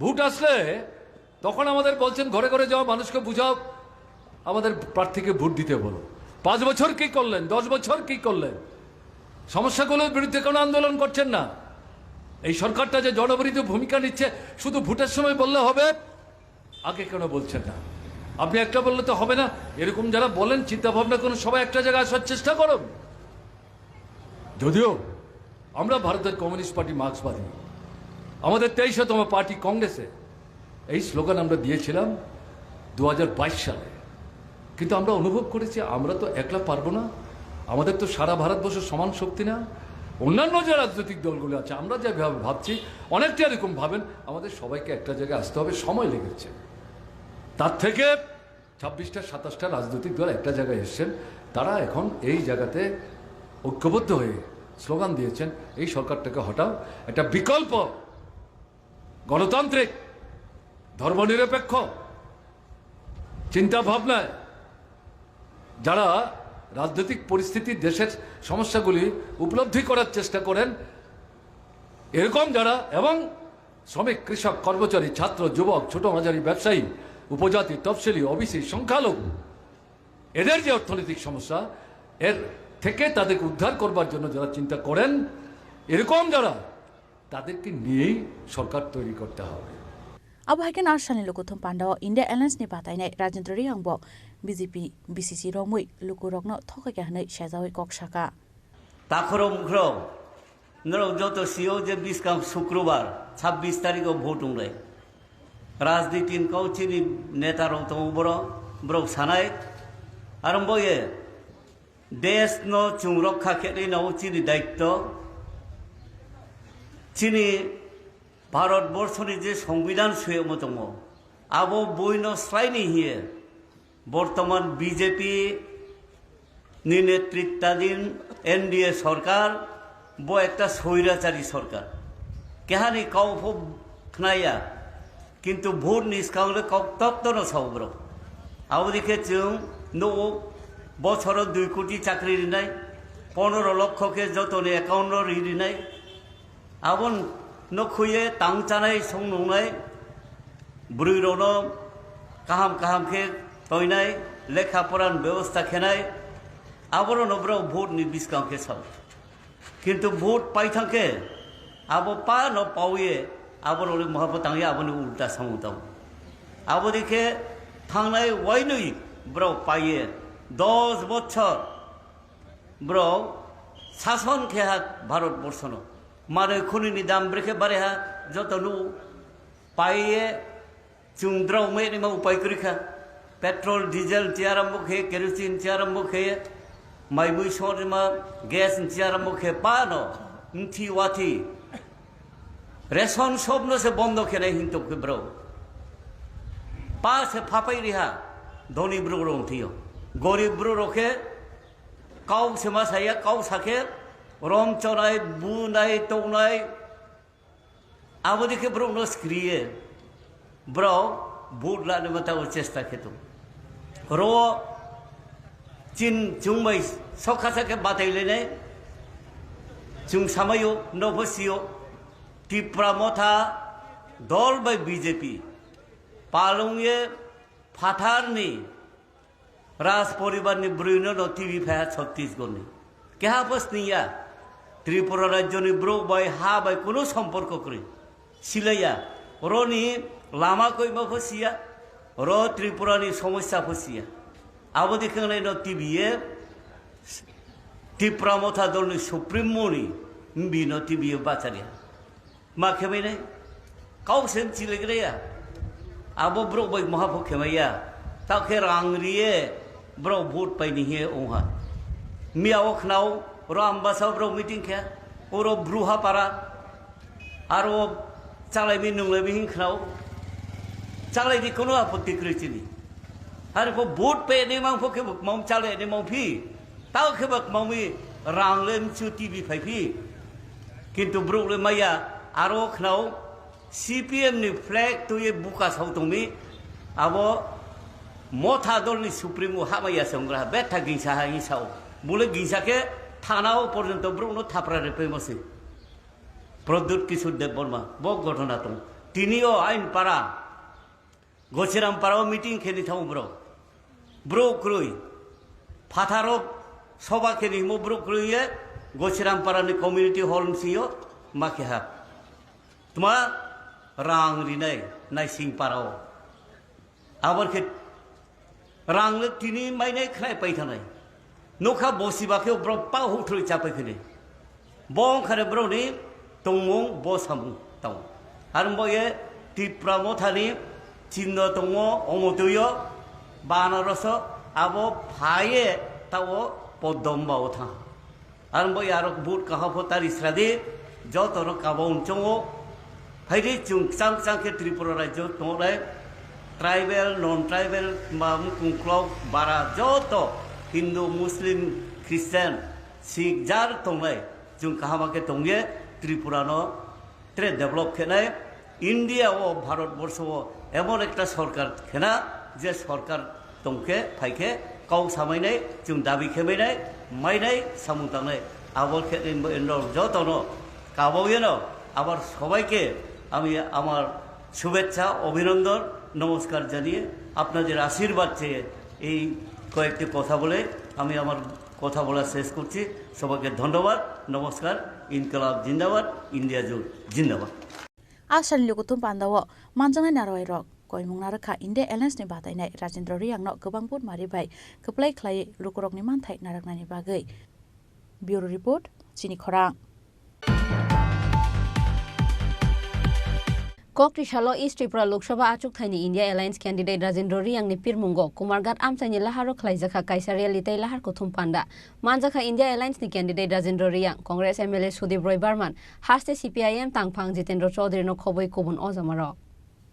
ভোট আসলে তখন আমাদের বলছেন ঘরে ঘরে যাও, মানুষকে বুঝাও, আমাদের প্রার্থীকে ভোট দিতে বলো। 5 বছর কি করলেন? 10 বছর কি করলেন? সমস্যাগুলোর বিরুদ্ধে কোনো আন্দোলন করছেন না। এই সরকারটা যে জনবিরোধী ভূমিকা নিচ্ছে শুধু ভোটের সময় বললে হবে, আগে কেন বলছেন না? আপনি একটা বললে তো হবে না, এরকম যারা বলেন চিন্তা ভাবনা করুন, সবাই একটা জায়গায় আসার চেষ্টা করুন। যদিও আমরা ভারতের কমিউনিস্ট পার্টি মার্ক্সবাদী, আমাদের 23তম পার্টি কংগ্রেসে এই স্লোগান আমরা দিয়েছিলাম 2022 সালে, কিন্তু আমরা অনুভব করেছি আমরা তো একলা পারবো না, আমাদের তো সারা ভারতবর্ষের সমান শক্তি না, অন্যান্য যে রাজনৈতিক দলগুলো আছে আমরা যেভাবে ভাবছি অনেকটা এরকম ভাবেন, আমাদের সবাইকে একটা জায়গায় আসতে হবে, সময় লেগেছে। তার থেকে 26টা 27টা রাজনৈতিক দল একটা জায়গায় এসছেন, তারা এখন এই জায়গাতে ঐক্যবদ্ধ হয়ে স্লোগান দিয়েছেন এই সরকারটাকে হটাও, একটা বিকল্প গণতান্ত্রিক ধর্মনিরপেক্ষ চিন্তা ভাবনায় যারা রাজনৈতিক পরিস্থিতি দেশের সমস্যাগুলি উপলব্ধি করার চেষ্টা করেন, এরকম যারা, এবং শ্রমিক, কৃষক, কর্মচারী, ছাত্র, যুবক, ছোট মাঝারি ব্যবসায়ী, উপজাতি, তফসিলি, ওবিসি, সংখ্যালঘু, এদের যে অর্থনৈতিক সমস্যা, এর থেকে তাদেরকে উদ্ধার করবার জন্য যারা চিন্তা করেন, এরকম যারা, তাদেরকে নিয়েই সরকার তৈরি করতে হবে। Abahaken Arshani Lukuthum Panda, India Alliance ni Patayne, Rajendra Riyangbo, BJP, BCC Romui, Lukurogno, Tokagahne, Shazawi Kokshaka. Takrom Gro, Nero Joto Sio, the Biskam Sukrubar, 26 তারিখ ভোট উংরে রাজনীতিন কৌচিনি নেতার তমবড় ব্রক সানাই আরম্ভয়ে দেশ ন চুং রক্ষা খেলে নাও চিনি দায়িত্ব চিনি ভারতবর্ষনি যে সংবিধান সুয়ে মতম আবো বইন স্রাইনি হিয়ে বর্তমান বিজেপি নি নেতৃত্বাধীন এনডিএ সরকার বো একটা স্বৈরাচারী সরকার কেহানি কাউ খানাইয়া কিন্তু ভোট নিষ্কাউলে তত্ত্বন সব্র আবদিকে চুং নো বছর 2 কোটি চাকরি রিনাই 15 লক্ষকে যতনে অ্যাকাউন্ট রিনাই আবন নখুয়ে তাংচানাই সংনাই ব্রুইরন কাহাম কাহামকে তৈনাই লেখাপড়ার ব্যবস্থা খেনাই আবর নব্র ভোট নিবিষ্কাউকে সব কিন্তু ভোট পাইথাকে আবো পা ন পাওয়ে আবর ওরে মহাপতাঙ্গে আবনি উল্টা সামুতাম আবদিকে থাংনাই ওয়াইনুই ব্র পাইয়ে 10 বছর ব্র শাসন খেহাত ভারতবর্ষন মানে খুনিনি দাম ব্রেকে বারে হা যতনু পাইয়ে চুংদ্রাও মেনিমা উপায় করিখা পেট্রোল ডিজেল চেয়ারাম মুখে কেরোসিন চেয়ারাম মুখে মাইমুই সরিমা গ্যাস চেয়ারাম মুখে পানো উঠি ওয়াথি রেশন স্বপ্ন সে বন্ধ খেলে হিন্তু ব্রো পা সে ফাপাই রিহা ধনী ব্রু রংথিও গরিব ব্রু রখে কাউ সেমা সাইয়া কাউ সাকে রম চড়াই বুনাই তৌনাই আবদিকে ব্রো ন স্ক্রিয়ে ব্রো বুট লানে মাতাও চেষ্টা খেত রো চিন চুংমাই সখাসাকে বাতাইলে নাই চুং সামাইও নভসিও টিপ্রা মথা দল বাই বিজেপি পালংয়ে ফাথারনি রাজ পরিবারনি ব্রুইন টিভি ফেয়া ছত্তিশগড়নি কেহা পসনিয়া ত্রিপুরা রাজ্যনি ব্রো বাই হা বাই কোনো সম্পর্ক করে সিলাইয়া রনি লামা কইমা ফসিয়া র ত্রিপুরানি সমস্যা ফসিয়া আবদি খেয়ে ন টিভিয়ে টিপ্রা মথা দলনি সুপ্রিম মনি বিন টিভিয়ে বাচারিয়া मा खेमाई काउसेन चिलेग्रेया आबो ब्रो बै महाफो खेमाइया ताखे रांगरिए ब्रो भोट पाइनि हे ओहा मियाओ खनाव रो आम्बासा ब्रो मीटिंग खे ओरो ब्रुहा पारा आरो चालाइबि नुंलाइबि हिंखनाव चालाइदि कोनो आपत्ति कृचिनि आरो को भोट पे ने मांफो के मम चाले ने मफि ताव खेबक ममी रांगलेम चुटी बि फाइफि किन्तु ब्रोले माया आरो खनाव सीपीएम नि फ्लैग तो ये बुका साउतमी आबो मथा दलनि सुप्रीमो हामाया संग्रह बेथा गिंसा हिसाव बुले गिंसा के थानाव पर्यंत ब्रुनो थापरा रे फेमस प्रद्युत किशोर देव बर्मा बो घटना तो तिनियो आइन पारा गोचिराम पाराव मीटिंग खेनि थाव ब्रो क्रुई फाथारो सभा खेनि मो ब्रो क्रुइए गोचिराम पारानि कम्युनिटी हॉल सियो माके हा तुमा रांग रिनाय नाइसिं पाराव आबर के रांग तिनी माइनाय खाय पाइथानाय नखा बसिबाके ब्र पा हुथ्रय चापायखने बं खारे ब्रनि तंमं बसामु ताव आरम्बये टिप्रा मथानि चिन्ह तंग अमतय बानारस आबो फाये ताव पद्दम बावथा আর বই আর বুট কাহাফো তার ইসরাদে যত কাবাউন চঙো হাইরে চুং চাং চাংকে ত্রিপুরা রাজ্য তোমরা ট্রাইবেল নন ট্রাইবেল বা মুকুংক্লক বারা যত হিন্দু মুসলিম খ্রিস্টান শিখ যার তোমরাই जों काहामाके तंगे त्रिपुरानो ट्रेड डेभलप खेनाय इंडिया ओ भारतवर्ष एमन एक सरकार खेना जे सरकार तंके फाइके काउ सामायनाय जों दाबि खेमायनाय मायनाय सामुंतांनाय आबल खेनो जतनो काबावयनो आबार सबाइके आमी आमार शुभेच्छा अभिनंदन नमस्कार जानिए आपनादेर आशीर्बाद চেয়ে এই কয়েকটি কথা বলে আমি আমার কথা বলা শেষ করছি সবাইকে ধন্যবাদ নমস্কার ইনকলাব জিন্দাবাদ ইন্ডিয়া জোট জিন্দাবাদ आसानि लोगोथुम पान्दाव मानजानाय नारय रक कयमुं नारखा इन्डिया एलायन्सनि बादायनाय राजेन्द्र रियांनो गोबां बुट मारिबाय खोप्लाय ख्लायै लुकरकनि मानथाय नारकनायनि बागै ब्युरो रिपोर्ट चिनि खरां Kokrisalo East Tripura Lok Sabha achuk thaini India Alliance candidate Rajendra Riangni pirmungo Kumargat amchaini laharo khlaijaka Kaisaria litai lahar kothum panda manjaka India Alliance ni candidate Rajendra Riang Congress MLA Sudip Roy Barman haste CPIM tangphang Jitendra Chaudhary no khoboi kobun ozamaro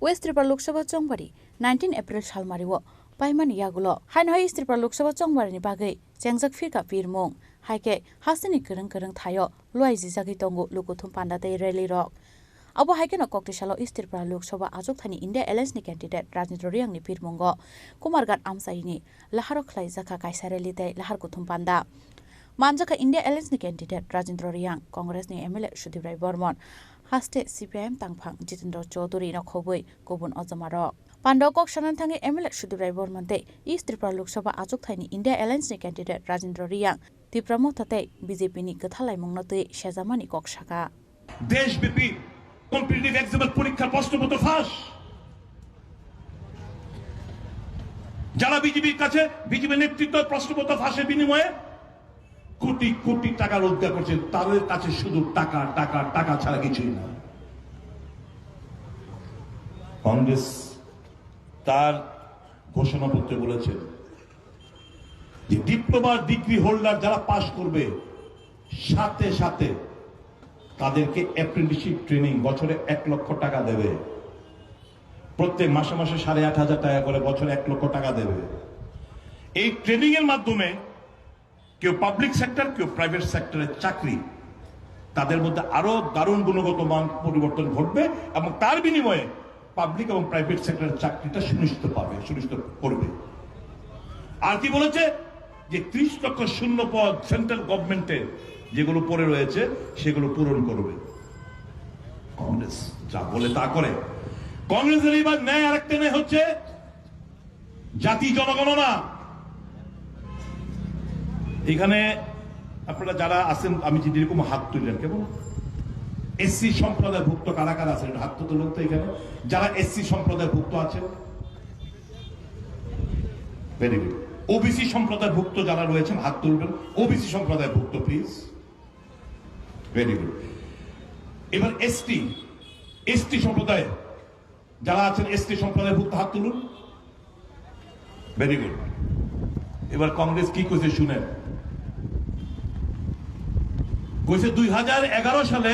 West Tripura Lok Sabha chongbari 19 April salmariwo paimani yagulo hainhoi East Tripura Lok Sabha chongbari ni bagai chengjak firka pirmung haike hasteni kereng kereng thayo luai jijagi tongo lukothum panda tei rally rok Abo haikeno Kokrisalo East Tripura Lok Sabha achuk thani India Alliance ni candidate Rajendra Riang ni pirmungo Kumargat amsaini laharo khlaijaka Kaisaria litai lahar kothum panda manjaka India Alliance ni candidate Rajendra Riang Congress ni MLA Sudip Roy Barman haste CPIM tangphang Jitendra Chaudhary no khoboi kobun ozamaro Pando kok sanan thangi MLA Sudip Roy Barman te East Tripura Lok Sabha achuk thani India Alliance ni candidate Rajendra Riang Tipramo tate BJP ni kathalai mongnote shezamani kok shaka দেশব্যাপী competitive এক্সামের পরীক্ষার প্রশ্নপত্র ফাঁস যারা বিজেপির কাছে BJP নেতৃত্ব প্রশ্নপত্র ফাঁসের বিনিময়ে কোটি কোটি টাকা রোজগার করছে তাদের কাছে শুধু টাকা টাকা টাকা ছাড়া কিছুই না কংগ্রেস তার ঘোষণাপত্রে বলেছে যে ডিপ্লোমা ডিগ্রি হোল্ডার যারা পাশ করবে সাথে সাথে তাদেরকে অ্যাপ্রেন্টিসশিপ ট্রেনিং বছরে 1 লক্ষ টাকা দেবে প্রত্যেক মাসে মাসে 8,500 টাকা করে বছরে 1 লক্ষ টাকা দেবে এই ট্রেনিং এর মাধ্যমে কেউ পাবলিক সেক্টর কেউ প্রাইভেট সেক্টরের চাকরি তাদের মধ্যে আরো দারুণ গুণগত মান পরিবর্তন ঘটবে এবং তার বিনিময়ে পাবলিক এবং প্রাইভেট সেক্টরের চাকরিটা সুনিশ্চিত করবে আর কি বলেছে যে 30 লক্ষ শূন্য পদ সেন্ট্রাল গভর্নমেন্টের যেগুলো পড়ে রয়েছে সেগুলো পূরণ করবে কংগ্রেস যা বলে তা করে কংগ্রেসের এবার ন্যায় আরেকটা ন্যায় হচ্ছে জাতি জনগণনা এখানে আপনারা যারা আছেন আমি যদি এরকম হাত তুললেন কেমন এসসি সম্প্রদায় ভুক্ত কারা কারা আছেন হাত তুলুন তো এখানে যারা এসসি সম্প্রদায় ভুক্ত আছেন ভেরি গুড ওবিসি সম্প্রদায় ভুক্ত যারা রয়েছেন হাত তুলবেন ওবিসি সম্প্রদায় ভুক্ত প্লিজ ভেরি গুড এবার এসটি সম্প্রদায় যারা আছেন এসটি সম্প্রদায় ভুক্ত হাত তুলুন ভেরি গুড এবার কংগ্রেস কি কইছে শুনেন কইছে 2011 সালে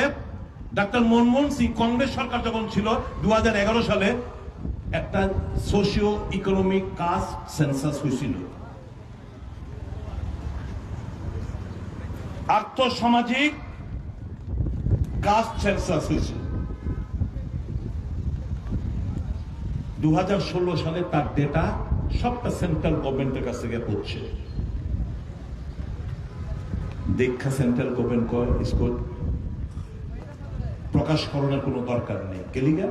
ডক্টর মনমোহন সিং কংগ্রেস সরকার যখন ছিল 2011 সালে একটা সোশিও ইকোনমিক কাস্ট সেন্সাস হয়েছিল আর্থসামাজিক কাস্ট সেন্সাস হয়েছিল 2016 সালে তার ডেটা সবটা সেন্ট্রাল গভর্নমেন্টের কাছ থেকে পড়ছে দেখা সেন্ট্রাল গভর্নমেন্ট इसको প্রকাশ করার কোনো দরকার নেই কেলিগা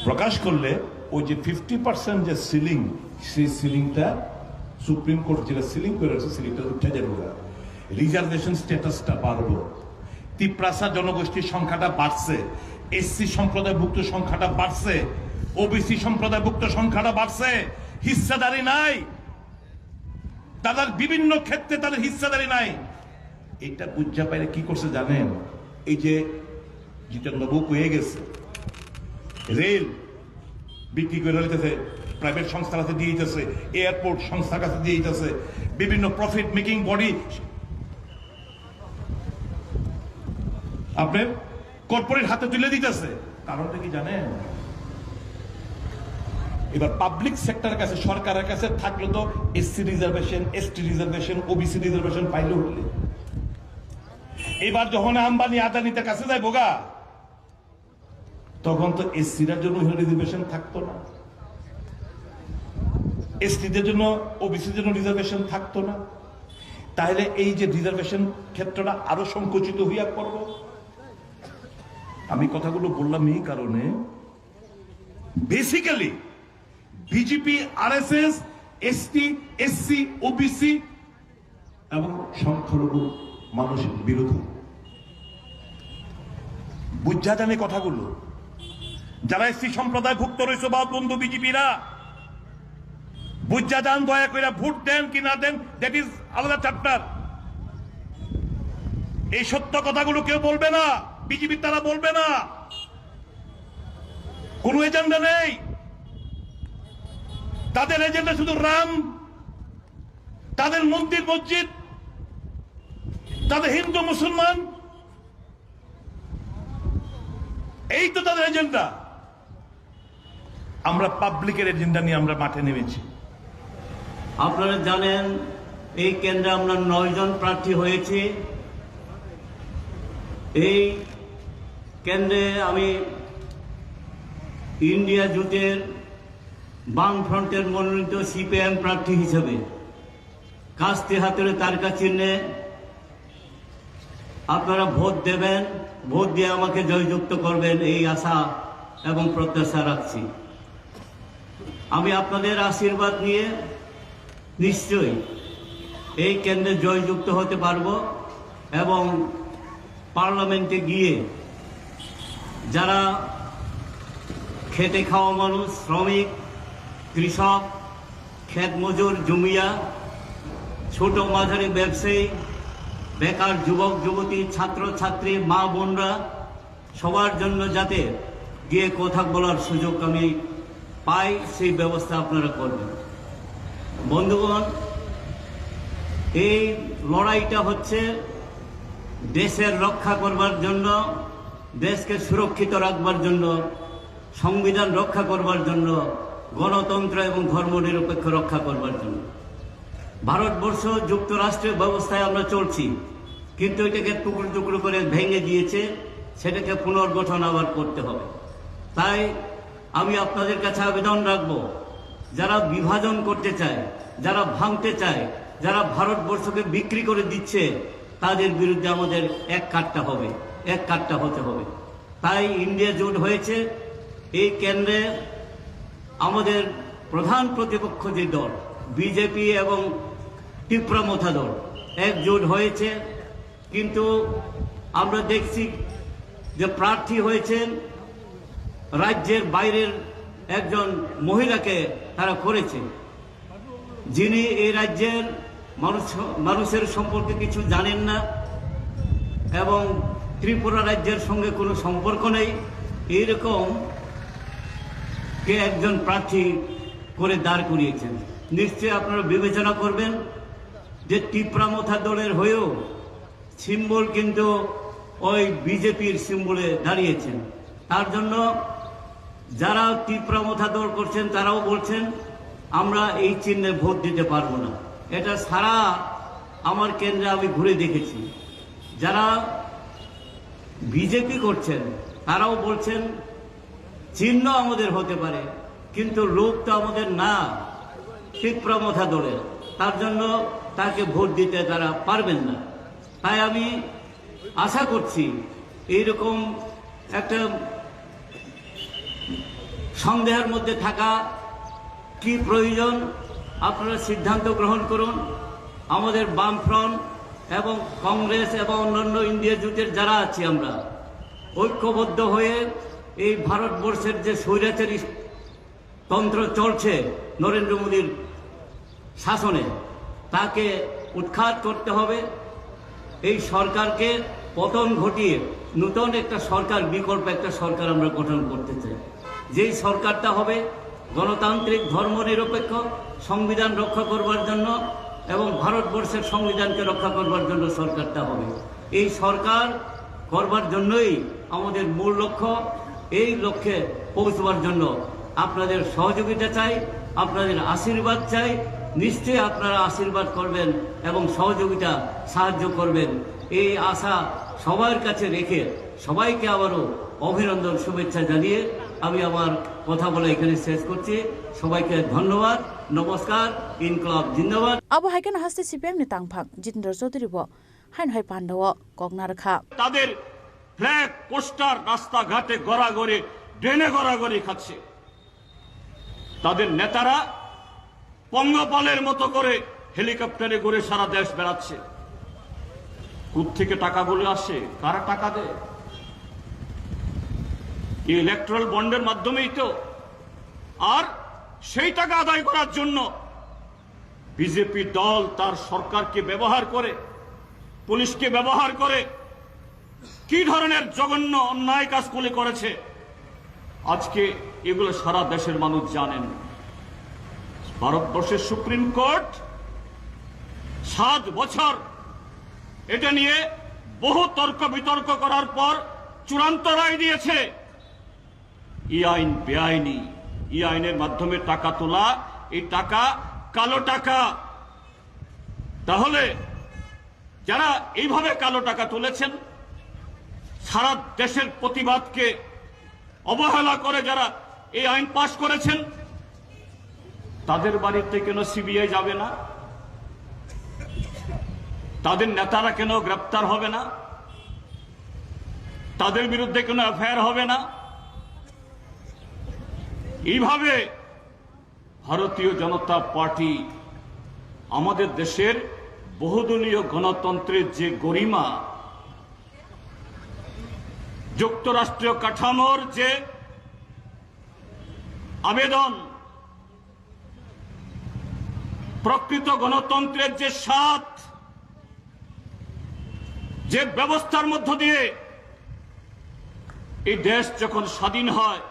প্রকাশ করলে ওই যে 50% যে সিলিং সেই সিলিংটা সুপ্রিম কোর্ট যেটা সিলিং করেছে সিলিংটা উঠে যাবে রিজার্ভেশন স্ট্যাটাসটা বাড়বে তিপ্রাসা জনগোষ্ঠীর সংখ্যাটা বাড়ছে এসসি সম্প্রদায়ভুক্ত সংখ্যাটা বাড়ছে ওবিসি সম্প্রদায়ভুক্ত সংখ্যাটা বাড়ছে হিস্সাদারি নাই তাদের বিভিন্ন ক্ষেত্রে তাদের হিস্সাদারি নাই এটা বুঝা পাইলে কি করছে জানেন এই যে যেটা নবু হয়ে গেছে রেল বিক্রি করে রেখেছে প্রাইভেট সংস্থার কাছে দিয়ে দিতেছে, এয়ারপোর্ট সংস্থার কাছে দিয়ে দিতেছে, বিভিন্ন প্রফিট মেকিং বডি আপনার কর্পোরেট হাতে তুলে দিতেছে। কারণটা কি জানেন? এবার পাবলিক সেক্টরের কাছে, সরকারের কাছে থাকলে তো SC reservation, ST reservation, OBC reservation পাইলে হলে, এবার যখন আম্বানি আদানিতে কাছে যায় বোগা, তখন তো এসসির জন্য রিজার্ভেশন থাকতো না, এসটিদের জন্য, ওবিসির জন্য রিজার্ভেশন থাকতো না। তাহলে এই যে রিজার্ভেশন ক্ষেত্রটা আরো সংকুচিত হইয়া পড়ব। আমি কথাগুলো বললাম এই কারণে, basically BJP, RSS, ST, SC, OBC এবং সংখ্যালঘু মানুষের বিরোধী। বুঝা জানে কথাগুলো। যারা এসসি সম্প্রদায় ভুক্ত রয়েছে বা বন্ধু বিজেপিরা, বুঝা যান, দয়া করে ভোট দেন কি না দেন, দ্যাট ইজ আলাদা চ্যাপ্টার। এই সত্য কথাগুলো কেউ বলবে না, বিজেপি তারা বলবে না, কোন এজেন্ডা নেই। তাদের এজেন্ডা শুধু রাম, তাদের মন্দির মসজিদ, তাদের হিন্দু মুসলমান, এই তো তাদের এজেন্ডা। আমরা পাবলিকের এজেন্ডা নিয়ে আমরা মাঠে নেমেছি। আপনারা জানেন এই কেন্দ্রে আমরা 9 জন প্রার্থী হয়েছি। এই কেন্দ্রে আমি ইন্ডিয়া জোটের বামফ্রন্টের মনোনীত সিপিএম প্রার্থী হিসেবে কাস্তে হাতের তারকা চিহ্নে আপনারা ভোট দেবেন, ভোট দিয়ে আমাকে জয়যুক্ত করবেন, এই আশা এবং প্রত্যাশা রাখছি। আমি আপনাদের আশীর্বাদ নিয়ে নিশ্চয়ই এই কেন্দ্রে জয়যুক্ত হতে পারবো এবং পার্লামেন্টে গিয়ে যারা খেটে খাওয়া মানুষ, শ্রমিক, কৃষক, ক্ষেত মজুর, জমিয়া, ছোট মাঝারি ব্যবসায়ী, বেকার যুবক যুবতী, ছাত্র ছাত্রী, মা বোনরা, সবার জন্য যাতে গিয়ে কথা বলার সুযোগ আমি পাই, সেই ব্যবস্থা আপনারা করবেন। বন্ধুগণ, এই লড়াইটা হচ্ছে দেশের রক্ষা করবার জন্য, দেশকে সুরক্ষিত রাখবার জন্য, সংবিধান রক্ষা করবার জন্য, গণতন্ত্র এবং ধর্মনিরপেক্ষ রক্ষা করবার জন্য। ভারতবর্ষ যুক্তরাষ্ট্রের ব্যবস্থায় আমরা চলছি, কিন্তু এটাকে টুকরো টুকরো করে ভেঙে দিয়েছে, সেটাকে পুনর্গঠন আবার করতে হবে। তাই আমি আপনাদের কাছে আবেদন রাখব, যারা বিভাজন করতে চায়, যারা ভাঙতে চায়, যারা ভারতবর্ষকে বিক্রি করে দিচ্ছে, তাদের বিরুদ্ধে আমাদের এক কাট্টা হবে, এক কাট্টা হতে হবে। তাই ইন্ডিয়া জোট হয়েছে। এই কেন্দ্রে আমাদের প্রধান প্রতিপক্ষ যে দল বিজেপি এবং তীব্রমথা দল একজোট হয়েছে, কিন্তু আমরা দেখছি যে প্রার্থী হয়েছেন রাজ্যের বাইরের একজন মহিলাকে তারা করেছে, যিনি এই রাজ্যের মানুষের সম্পর্কে কিছু জানেন না এবং ত্রিপুরা রাজ্যের সঙ্গে কোনো সম্পর্ক নেই, এইরকম কে একজন প্রার্থী করে দাঁড় করিয়েছেন। নিশ্চয়ই আপনারা বিবেচনা করবেন যে তীব্রমথা দলের হয়েও সিম্বল কিন্তু ওই বিজেপির সিম্বলে দাঁড়িয়েছেন। তার জন্য যারা তীব্রমথা দল করছেন তারাও বলছেন আমরা এই চিহ্নে ভোট দিতে পারবো না। এটা সারা আমার কেন্দ্রে আমি ঘুরে দেখেছি। যারা বিজেপি করছেন তারাও বলছেন চিহ্ন আমাদের হতে পারে, কিন্তু লোক তো আমাদের না, তীব্রমথা দলের, তার জন্য তাকে ভোট দিতে তারা পারবেন না। তাই আমি আশা করছি এইরকম একটা সন্দেহের মধ্যে থাকা কি প্রয়োজন, আপনারা সিদ্ধান্ত গ্রহণ করুন। আমাদের বামফ্রন্ট এবং কংগ্রেস এবং অন্যান্য ইন্ডিয়া জোটের যারা আছি আমরা ঐক্যবদ্ধ হয়ে এই ভারতবর্ষের যে স্বৈরাচারী তন্ত্র চলছে নরেন্দ্র মোদীর শাসনে, তাকে উৎখাত করতে হবে। এই সরকারকে পতন ঘটিয়ে নতুন একটা সরকার, বিকল্প একটা সরকার আমরা গঠন করতে চাই। যেই সরকারটা হবে গণতান্ত্রিক ধর্মনিরপেক্ষ সংবিধান রক্ষা করবার জন্য এবং ভারতবর্ষের সংবিধানকে রক্ষা করবার জন্য সরকারটা হবে। এই সরকার করবার জন্যই আমাদের মূল লক্ষ্য। এই লক্ষ্যে পৌঁছবার জন্য আপনাদের সহযোগিতা চাই, আপনাদের আশীর্বাদ চাই। নিশ্চয়ই আপনারা আশীর্বাদ করবেন এবং সহযোগিতা সাহায্য করবেন, এই আশা সবার কাছে রেখে সবাইকে আবারও অভিনন্দন শুভেচ্ছা জানিয়ে আমি আমার কথা বলে এখানে শেষ করছি। সবাইকে ধন্যবাদ, নমস্কার, ইনকলাব জিন্দাবাদ। আবু হাইকেন হাসতে সিপিএম নি তাংফাং জিতেন্দ্র চৌধুরী হাইন হাই পান্ডব কগনা রাখা তাদের ফ্ল্যাগ পোস্টার রাস্তাঘাটে গড়াগড়ি ড্রেনে গড়াগড়ি খাচ্ছে। তাদের নেতারা পঙ্গপালের মতো করে হেলিকপ্টারে করে সারা দেশ বেড়াচ্ছে। কোত্থেকে টাকাগুলো আসে, কারা টাকা দেয়? ইলেকট্রাল বন্ডের মাধ্যমেই তো। আর সেই টাকা আদায় করার জন্য বিজেপি দল তার সরকারকে ব্যবহার করে, পুলিশকে ব্যবহার করে কি ধরনের জঘন্য অন্যায় কাজগুলি করেছে আজকে এগুলো সারা দেশের মানুষ জানেন। ভারতবর্ষের সুপ্রিম কোর্ট 7 বছর এটা নিয়ে বহু তর্ক বিতর্ক করার পর চূড়ান্ত রায় দিয়েছে এই আইন বেআইনি। এই আইনের মাধ্যমে টাকা তোলা, এই টাকা কালো টাকা। তাহলে যারা এইভাবে কালো টাকা তুলেছেন, সারা দেশের প্রতিবাদকে অবহেলা করে যারা এই আইন পাশ করেছেন, তাদের বাড়িতে কেন সিবিআই যাবে না? তাদের নেতারা কেন গ্রেপ্তার হবে না? তাদের বিরুদ্ধে কেন এফআইআর হবে না? এইভাবে ভারতীয় জনতা পার্টি আমাদের দেশের বহুদলীয় গণতন্ত্রের যে গরিমা, যুক্তরাষ্ট্রীয় কাঠামোর যে আবেদন, প্রকৃত গণতন্ত্রের যে স্বাদ, যে ব্যবস্থার মধ্য দিয়ে এই দেশ যখন স্বাধীন হয়,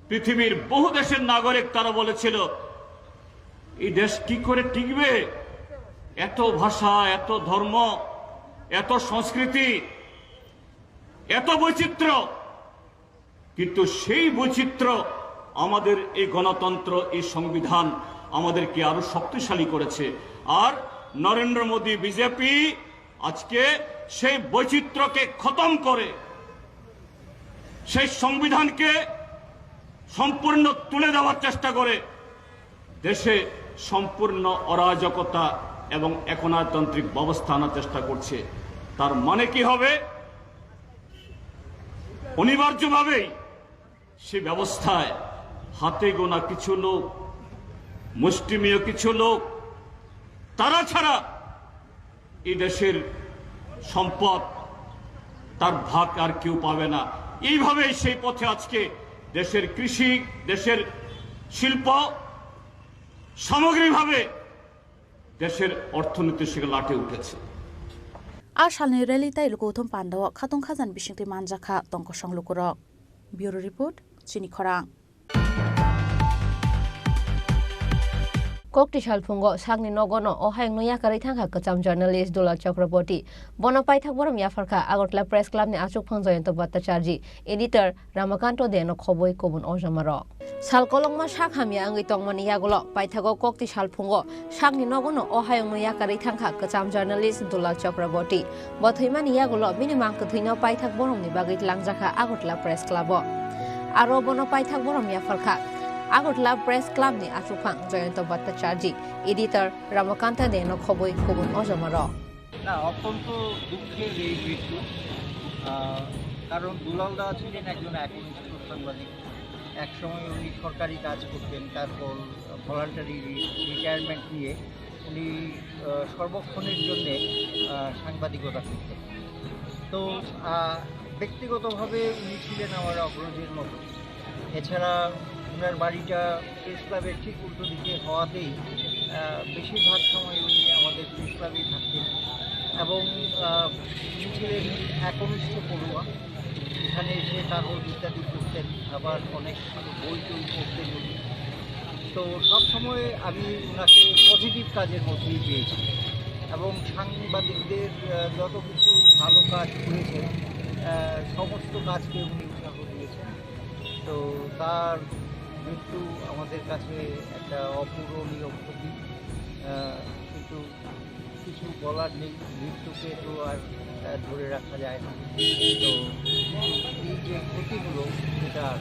পৃথিবীর বহু দেশের নাগরিক তারা বলেছিল এই দেশ কি করে টিকবে? এত ভাষা, এত ধর্ম, এত সংস্কৃতি, এত বৈচিত্র্য। কিন্তু সেই বৈচিত্র্য আমাদের এই গণতন্ত্র, এই সংবিধান আমাদেরকে আরো শক্তিশালী করেছে। আর নরেন্দ্র মোদী বিজেপি আজকে সেই বৈচিত্র্যকে খতম করে সেই সংবিধানকে সম্পূর্ণ তুলে দেওয়ার চেষ্টা করে দেশে সম্পূর্ণ অরাজকতা এবং একনায়কতান্ত্রিক ব্যবস্থা আনার চেষ্টা করছে। তার মানে কি হবে? অনিবার্যভাবেই সে ব্যবস্থায় হাতে গোনা কিছু লোক, মুষ্টিমেয় কিছু লোক, তারা ছাড়া এই দেশের সম্পদ তার ভাগ আর কেউ পাবে না। এইভাবেই সেই পথে আজকে দেশের কৃষি, দেশের শিল্প, সামগ্রিকভাবে দেশের অর্থনীতি সেগুলো লাটে উঠেছে। আর সালনি রেলিতাই গৌতম পান্ডব খাতং খাজান বিশিংতি মানজাখা তঙ্ক সংলুকুরক। ব্যুরো রিপোর্ট চিনি খরাং। Kokti Shalpungo, Sagni Nogono, or Hang Noyakari Tanka, Kacham journalist Dula Chakraborty, Bonapai Takboram Yafarka, Agotla Press Club, Achuk Ponzo and Tobata Chargi, editor Ramakanto de no Koboi Kobun Ojamaro. Salkolong Mashakamia and Tongmani Yagolo, Paitago Kokti Shalpungo, Sagni Nogono, or Hang Noyakari Tanka, Kacham journalist Dula Chakraborty, but Himani Yagolo, Miniman Katrina Paitakborum, the Bagit Langzaka, Agotla Press Club. Arobono Paitakboram Yafarka. Agotla Press Club ni Achukang Joyento Bhattacharjee, editor Ramakanta de no Khoboi Kobun Ojamaro. না, অত্যন্ত দুঃখের এই মৃত্যু। কারণ দুলাল দা ছিলেন একজন একনিষ্ঠ সাংবাদিক। একসময় উনি সরকারি কাজ করতেন, তারপর ভলান্টারি রিটায়ারমেন্ট নিয়ে উনি সর্বক্ষণের জন্যে সাংবাদিকতা করতেন। তো ব্যক্তিগতভাবে উনি ছিলেন আমার অগ্রজের মতো। এছাড়া ওনার বাড়িটা প্রেস ক্লাবের ঠিক উল্টো দিকে হওয়াতেই বেশিরভাগ সময় উনি আমাদের প্রেস ক্লাবেই থাকতেন এবং উনি ছিলেন একনিষ্ঠ পড়ুয়া। এখানে এসে কাগজ ইত্যাদি করতেন, আবার অনেক বই টই পড়তেন উনি। তো সবসময় আমি ওনাকে পজিটিভ কাজের মধ্যেই পেয়েছি এবং সাংবাদিকদের যত কিছু ভালো কাজ করেছেন সমস্ত কাজকে উনি উৎসাহ দিয়েছেন। তো তার মৃত্যু আমাদের কাছে একটা অপূরণীয় ক্ষতি, কিন্তু কিছু বলার নেই, মৃত্যুকে তো আর ধরে রাখা যায় না। তো এই যে ক্ষতিগুলো সেটা আর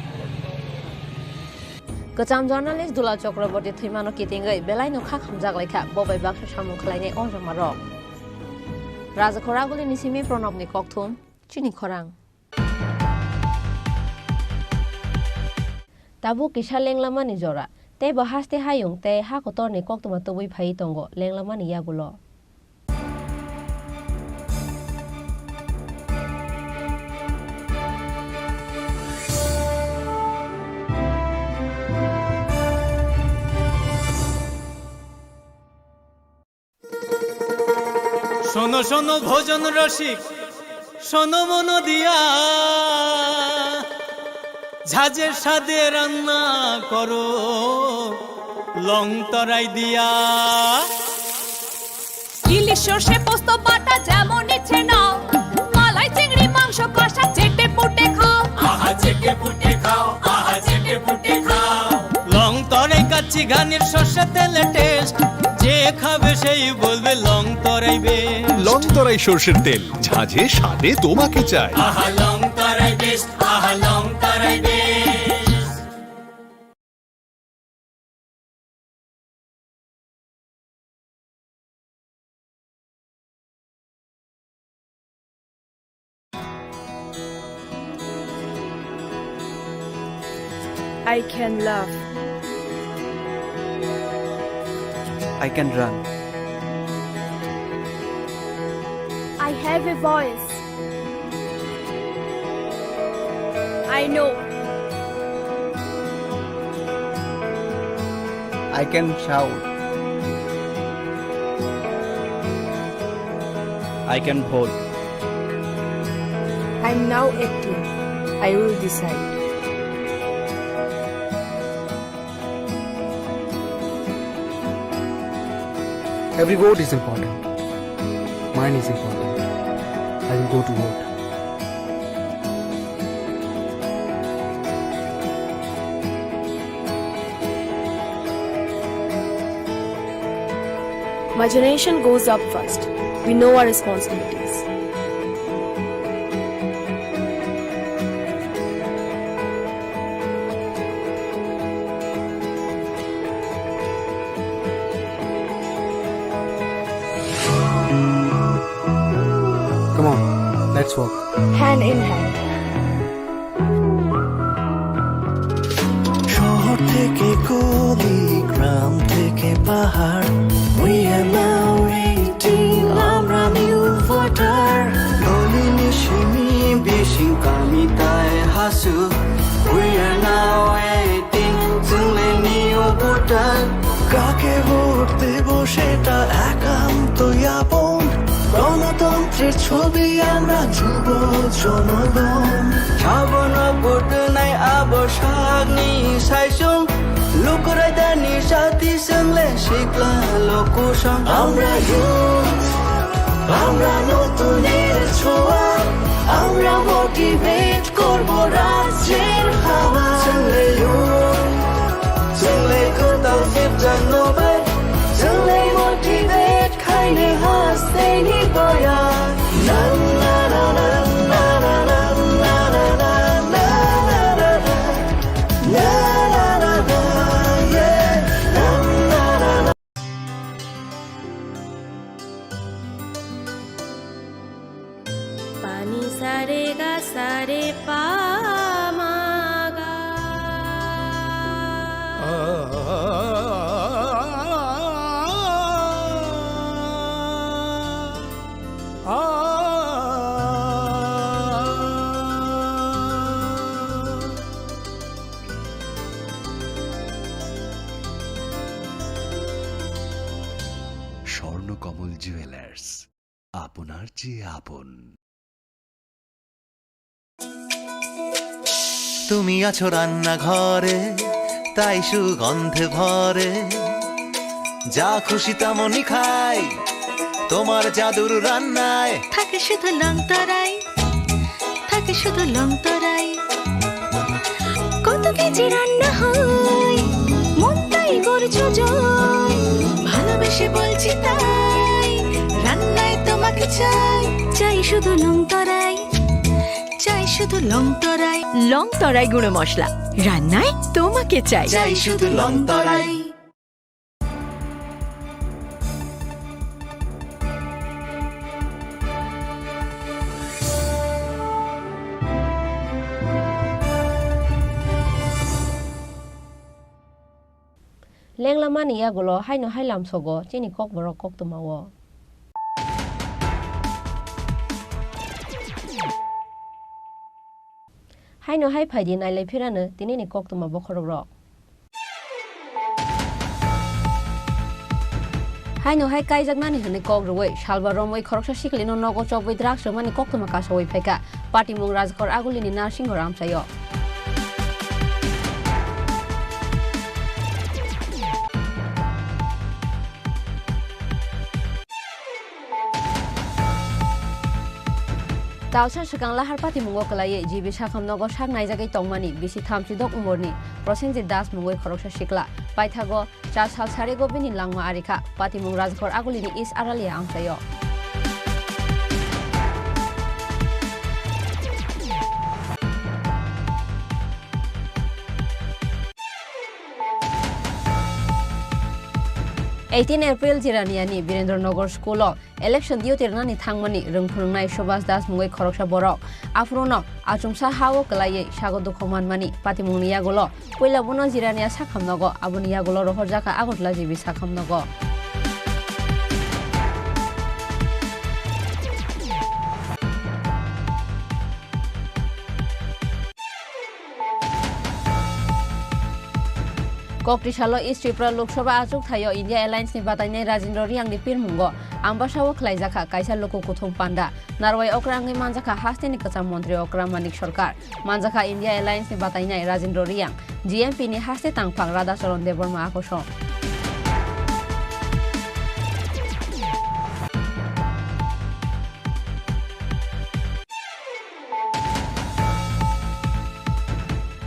Kecam jurnalis Dulal Chakraborty Thimano Kitingai Belaino Khak Hamjak Lekha Bobai Bakha Shamu Khlainai Onjang Marok Raja Khoraguli Nisimi Pronobni Kokthum Chini Khorang Tabu Kisha Lenglamani Jora Te Bahaste Hayung Te Hakotorni Koktuma Tubui Phai Tongo Lenglamani Yagulo শোনো শোনো ভোজন রসিক শোনো মন দিয়া ঝাঁঝের স্বাদে রান্না করো লং তরাই দিয়া ইলিশ সর্ষে পোস্ত বাটা যেমন ইচ্ছে নাও মালাই চিংড়ি মাংস কষা চেটে পুটে খাও আহা চেটে পুটে খাও আহা চেটে পুটে খাও লং তরাই কাচ্চি ঘানির সর্ষে তেলে টেস্ট যে খাবে সেই বলবে লং তরাই বেশ লং তরাই সর্ষের তেল ঝাঁঝে স্বাদে তোমাকে চাই আহা লং তরাই বেশ আহা লং তরাই বেশ I can laugh. I can run. I have a voice. I know. I can shout. I can hold. I'm now acting. I will decide. Every vote is important. Mine is important. I will go to vote. My generation goes up first. We know our responsibilities. Come on, let's walk. Hand in hand. শহর থেকে গলি গ্রাম থেকে পাহাড় We are now 18 আমরা new voter Nalini সিমি বিশিং কামিতায় হাসু We are now 18 जोंले নিউ ভোটার কাকে ভোট দেব সেটা একান্তই আপন গণতন্ত্রের ছবি আমরা যুব জনগণ ছাবন ভোট নাই আবসাগনি সাইসুং লুকুরাইদানি সাথী সঙ্গে শিখলা লোকুসং আমরা ইউথ আমরা নতুনের ছোঁয়া আমরা মোটিভেট করব রাজ্যের হাওয়া সঙ্গে ইউথ সঙ্গে কোথাও ফিরজান নোবাই সঙ্গে মোটিভেট খাইনে হাসতে নিবয়া না না না না না না না না না না না না না না yeah na na na na पानी सारे गा सारे पा मा गा স্বর্ণকমল জুয়েলার্স আপনার চেয়ে আপন তুমি আছো রান্নাঘরে, তাই সুগন্ধে ভরে। যা খুশি তেমনই খাই, তোমার জাদুর রান্নায় থাকে শুধু লং তরাই, থাকে শুধু লং তরাই। কত কেজি রান্না হয়, মন তাই করছো জয়। ভালোবেসে বলছি তাই, রান্নায় তোমাকে চাই, চাই শুধু লং তরাই, চাই শুধু লং তরাই। লং তরাই গুঁড়ো মশলা, রান্নায় তোমাকে চাই, চাই শুধু লং তরাই। লেংলামা নিয়াগুলো হাইনো হাইলাম সগো চিনি কক বড় কক তোমাও হাইনো হাই ফাইদি নাইলাই ফিরানো দিনে কক তোমা বখরক রক হাইনো হাই কাইজাকনানি হনে কক রুই সালবা রমই খরকসা শিখলিনো নগো চবই দ্রাক্ষ মানে কক তোমা কাসওই ফাইকা পাটিমুং রাজকর আগুলিনি Narasimha রামসায় Tausa segang lahar pati mungo kalaye jibi sakam nogo sak naijagai tongmani bisi thamsidok umorni Prosenjit Das mungoi khoroksa sikla paithago cha sal sare gobini langma arika pati mung rajkor agulini is aralia amsayo April jiraniani Birendranogor School election diutirnani thangmani rungphungnai Subhas Das mungoi khoroksa borok afrono achungsa hawo kalaye sagodo khomanmani patimungniya golo poila bono jirania sakhamnago aboniya golo rohorjaka agotla jibi sakhamnago Kokrisalo East Tripura Lok Sabha achuk thayo India Alliance ni batainai Rajendra Riang ni pirmungo ambasawo khlaijaka kaisa loko kuthum panda narwai okrangni manjaka hasteni kacham mantri okram manik sarkar manjaka India Alliance ni batainai Rajendra Riang GMP ni haste tangphang Radha Charan Deborma akoso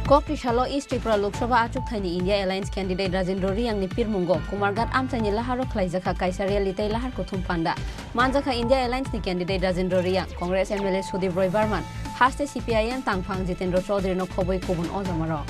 Kokrisalo East Tripura Lok Sabha achuk thaini India Alliance candidate Rajendra Riang ni pirmungo Kumargat amchani laharo khlaijaka kaisa realitei lahar kuthum panda manjaka India Alliance ni candidate Rajendra Riang Congress MLA Sudip Roy Barman haste CPIM tangphang Jitendra Chaudhary no khoboi kubun ojamaro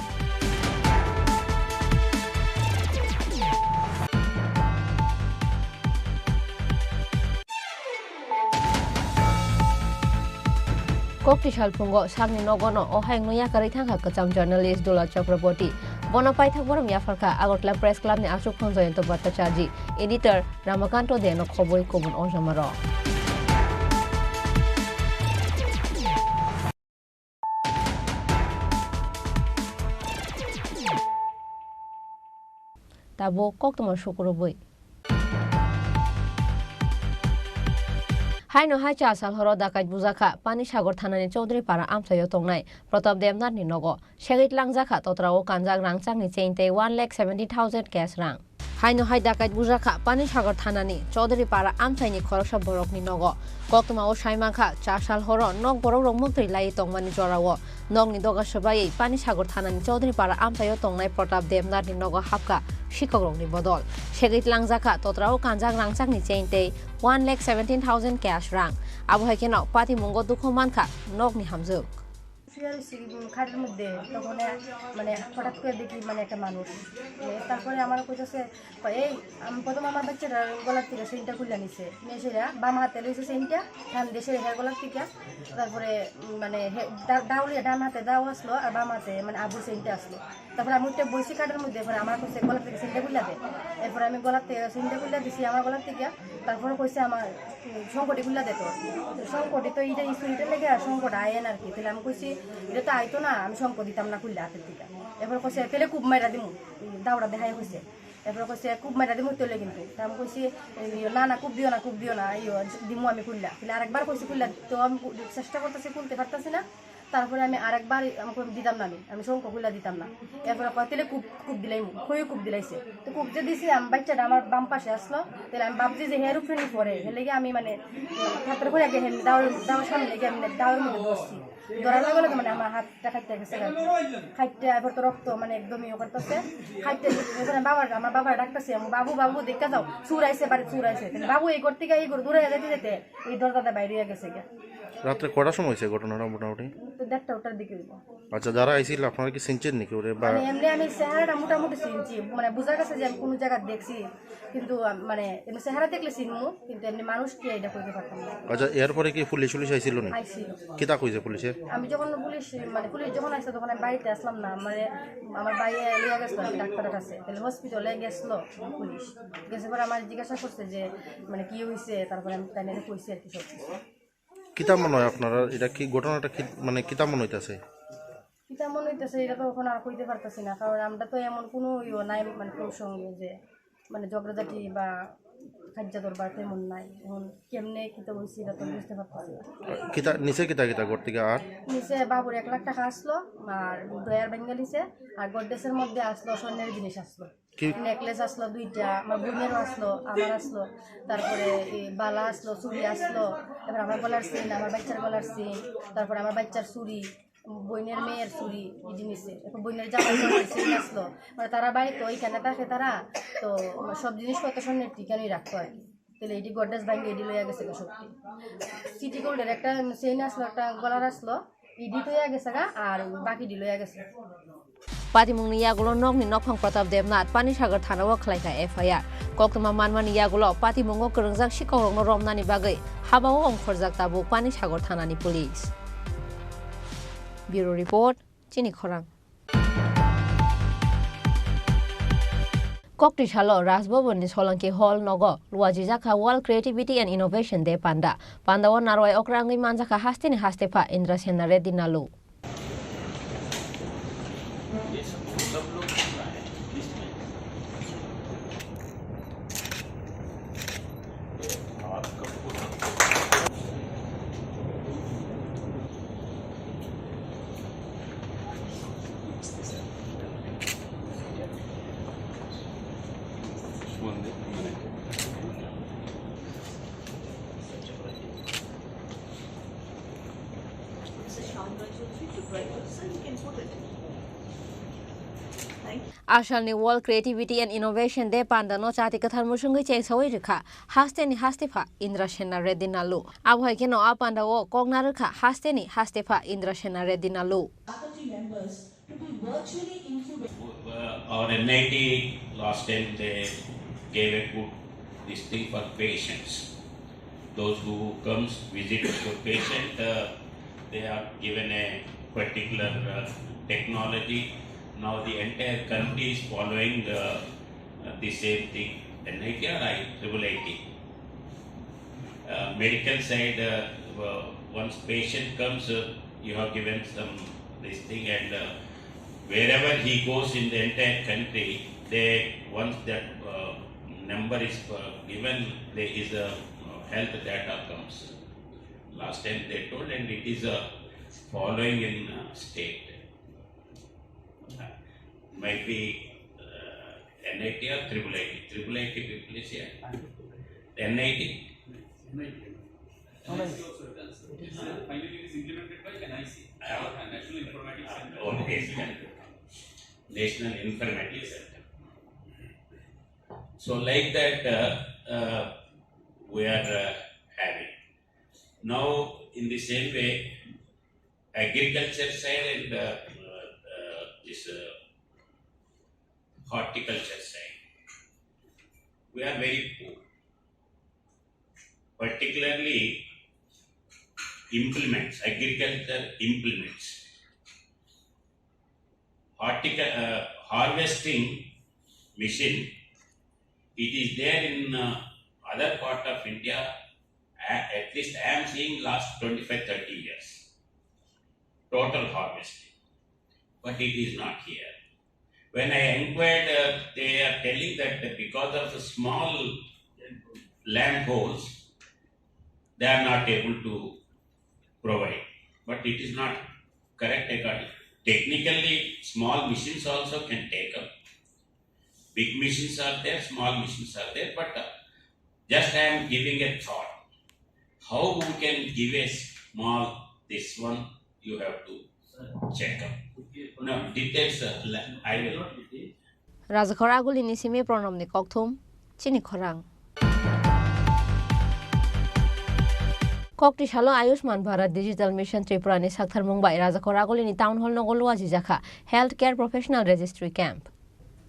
Kokrisal pungo sagni nogono ohai noya karithangha kacham journalist Dula Chakraborty bono paithak borom yafarka Agotla Press Club ni achuk Joyanto Bhattacharya editor Ramakanto Deno khoboi kubun ojamaro Tabo kok tomar shukuroboi Haino hai cha sal horo dakai bujaka pani sagor thanani Chaudhary para amsayo tongnai Pratap Devnath ni nogo segit langjaka totrao kanjak rangchak ni cheinte 1,70,000 cash rang Haino hai dakai bujaka pani sagor thanani Chaudhary para amsai ni khoroksa borok ni nogo koktoma o saimangkha cha sal horo nok borok rok mukri lai tongmani jorao nok ni doga sabai pani sagor thanani Chaudhary para amsayo tongnai Pratap Devnath ni nogo hapka শিক্ষক ni bodol segit langjaka totrao kanjak rangchak ni cheinte 1,17,000 cash rang abo haikeno pati mungo dukho mankha nok ni hamjuk খাটের মধ্যে তখন মানে হঠাৎ করে দেখি মানে একটা মানুষ তারপরে আমার কইতেছে এই আমি প্রথম আমার বাচ্চারা গলার থেকে সেন্টটা খুলে নিছে মেয়েছেরা বাম হাতে রয়েছে সেন্টটা ডান দেশের হেয়ার গলার থেকে তারপরে মানে ডাউলিয়া ডান হাতে দাও আসলো আর বাম হাতে মানে আবু সেন্টটা আসলো তারপরে আমি একটা বইছি খাটের মধ্যে এরপরে আমার কইছে গলার থেকে সেন্টটা খুলে দে এরপরে আমি গলার থেকে সেন্টটা খুলে দিছি আমার গলার থেকে তারপরে কইছে আমার সংকটে খুলে দে তো সংকটে তো এইটা ইস্যুটা লেগে আর সংকট আয়েন আর কি তাহলে আমি কইছি এটা তো আইতো না আমি সংকট দিতাম না খুললে হাতের থেকে এরপরে কইছে তাহলে খুব মাইরা দিমু দাওড়া দেখাই কইছে এরপরে কইছে খুব মাইরা দিমু তোলে কিন্তু তা আমি কইছি না না খুব দিও না দিমু আমি খুললা তাহলে আরেকবার কইছি খুললা তো আমি চেষ্টা করতেছি খুলতে পারতেছি না তারপরে আমি আরেকবার আমাকে দিতাম না, আমি শঙ্খ খুলে দিতাম না। এরপরে কয়তেলে কূপ দিলাই, খুবই কূপ দিলাইছে। তো কূপ যে দিছি আমি বাচ্চাটা আমার বাম পাশে আসলো, তাহলে আমি ভাবছি যে হেয়ার উপরে পরে হেলে গিয়ে আমি মানে হাতের করে আগে দাওয়ার সামনে গিয়ে আমি দাওয়ার মধ্যে ধরছি। ধরার লগে লগে মানে আমার হাতটা খাইতে গেছে, খাইতে এবার তো রক্ত মানে একদমই ও করতেছে। খাইতে আমার বাবার ডাকতেছি, আমি বাবু বাবু দেখা যাও, চুর আইসে বাড়ি চুর আইসে। বাবু এই করতে গিয়ে এই করে দূরে যেতে যেতে এই দরজাটা বাইরে গেছে গিয়া। রাত্রে কটার সময় হয়েছে ঘটনাটা মোটামুটি? তো 1:30টার দিকে। আচ্ছা, যারা আইছিল আপনারা কি চিনছেন নাকি ওরে? বা মানে এমনি আমি চেহারাটা মোটামুটি চিনছি, মানে বোঝা গেছে যে আমি কোনো জায়গা দেখছি, কিন্তু মানে এমনি চেহারা দেখলে চিনমু, কিন্তু এমনি মানুষ কি এটা করতে পারতাম না। আচ্ছা, এরপরে কি পুলিশ আইছিল না? আইছিল। কিতা কইছে পুলিশে? আমি যখন পুলিশ যখন আসছে তখন আমি বাড়িতে আসলাম না, মানে আমার বাইরে লিয়ে গেছিল ডাক্তারের কাছে, তাহলে হসপিটালে গেছিল পুলিশ। গেছে পরে আমার জিজ্ঞাসা করছে যে মানে কি হয়েছে, তারপরে আমি তাই নিয়ে কইছি আর কি সব কিছু। কিতা মনে হয় আপনারা, এটা কি ঘটনাটা কি মানে কিতা মনে হইতাছে? কিতা মনে হইতেছে এটা তো এখন আর কইতে পারতেছি না, কারণ আমরা তো এমন কোনো নাই মানে কোন সঙ্গে যে মানে ঝগড়াঝাটি বা খাজ্জা দরবার তেমন নাই। এখন কেমনে কিতা হয়েছে এটা তো বুঝতে পারতেছি না। কিতা নিচে কিতা ঘর থেকে? আর নিচে বাবুর 1 লাখ টাকা আসলো, আর দয়ার বেঙ্গালিছে, আর গড্ডেসের মধ্যে আসলো স্বর্ণের জিনিস আসলো, নেকলেস আসলো 2টা, আমার বোনেরও আসলো, আমার আসলো, তারপরে বালা আসলো, চুড়ি আসলো, তারপর আমার গলার চেন, আমার বাচ্চার গলার চেন, তারপরে আমার বাচ্চার চুড়ি, বইনের মেয়ের চুড়ি এই জিনিসে, এখন বইনের জামা চেন আসলো। মানে তারা বাড়িতে ওইখানে থাকে, তারা তো সব জিনিসপত্র স্বর্ণের টিকানোই রাখতো আর কি। তাহলে এটি গড্ডেস ব্যাঙ্গে এডি লইয়া গেছে সত্যি। সিটি গোল্ডের একটা চেন আসলো, একটা গলার আসলো, ইডি লইয়া গেছে গা, আর বাকি ডি লইয়া গেছে। Patimung ni yagulo nok ni nok phang Pratap Devnath Pani Sagar Thana wa khlai ka FIR koktoma manmani yagulo Patimung ok rongjak sikorok no romnani bagai habao ong khorjak tabu Pani Sagar Thana ni police. Bureau report Chini Khorang. Kokti Shalo Rasbobon ni Solanki Hall Nogo Luajijaka World Creativity and Innovation Day Panda Pandawan Narwai Okrangi Manjaka Hastini Hastepa Indra Sena Reddy Nalu. Ashalni World Creativity and Innovation Day Panda no chati kathar musungi chek sawai rikha hasteni hastefa Indra Sena Reddy Nalu abhai keno apanda o kogna rikha hasteni hastefa Indra Sena Reddy Nalu. Our NIT last time they gave a good this thing for patients. Those who comes visit your patient, they are given a particular technology. Now the entire country is following the same thing. NIT or IIIT. Medical side, once patient comes, you have given some this thing, and wherever he goes in the entire country, they once that number is given, there is a health data comes. Last time they told, and it is following in state. Might be NIT or IIIT. IIIT people is here. NIT. Finally, it is implemented by NIC, National Informatics Center. Okay, National Informatics Center. So like that, we are having. Now, in the same way, agriculture side and this horticulture side, we are very poor. Particularly implements, agriculture implements. Harvesting machine, it is there in other part of India, at least I am seeing last 25-30 years, total harvesting, but it is not here. When I inquired, they are telling that because of the small land holes, they are not able to provide, but it is not correct according. Technically, small machines also can take up. Big machines are there, small machines are there, but just I am giving a thought. How we can give a small, this one you have to check up. No, details I will. Rajakhor aguli ni simi pronom ni kokthum chini khorang. Kokti shalo Ayushman Bharat Digital Mission Tripura ni sakthar Mumbai Rajakhor aguli ni town hall no golwa jijaka healthcare professional registry camp.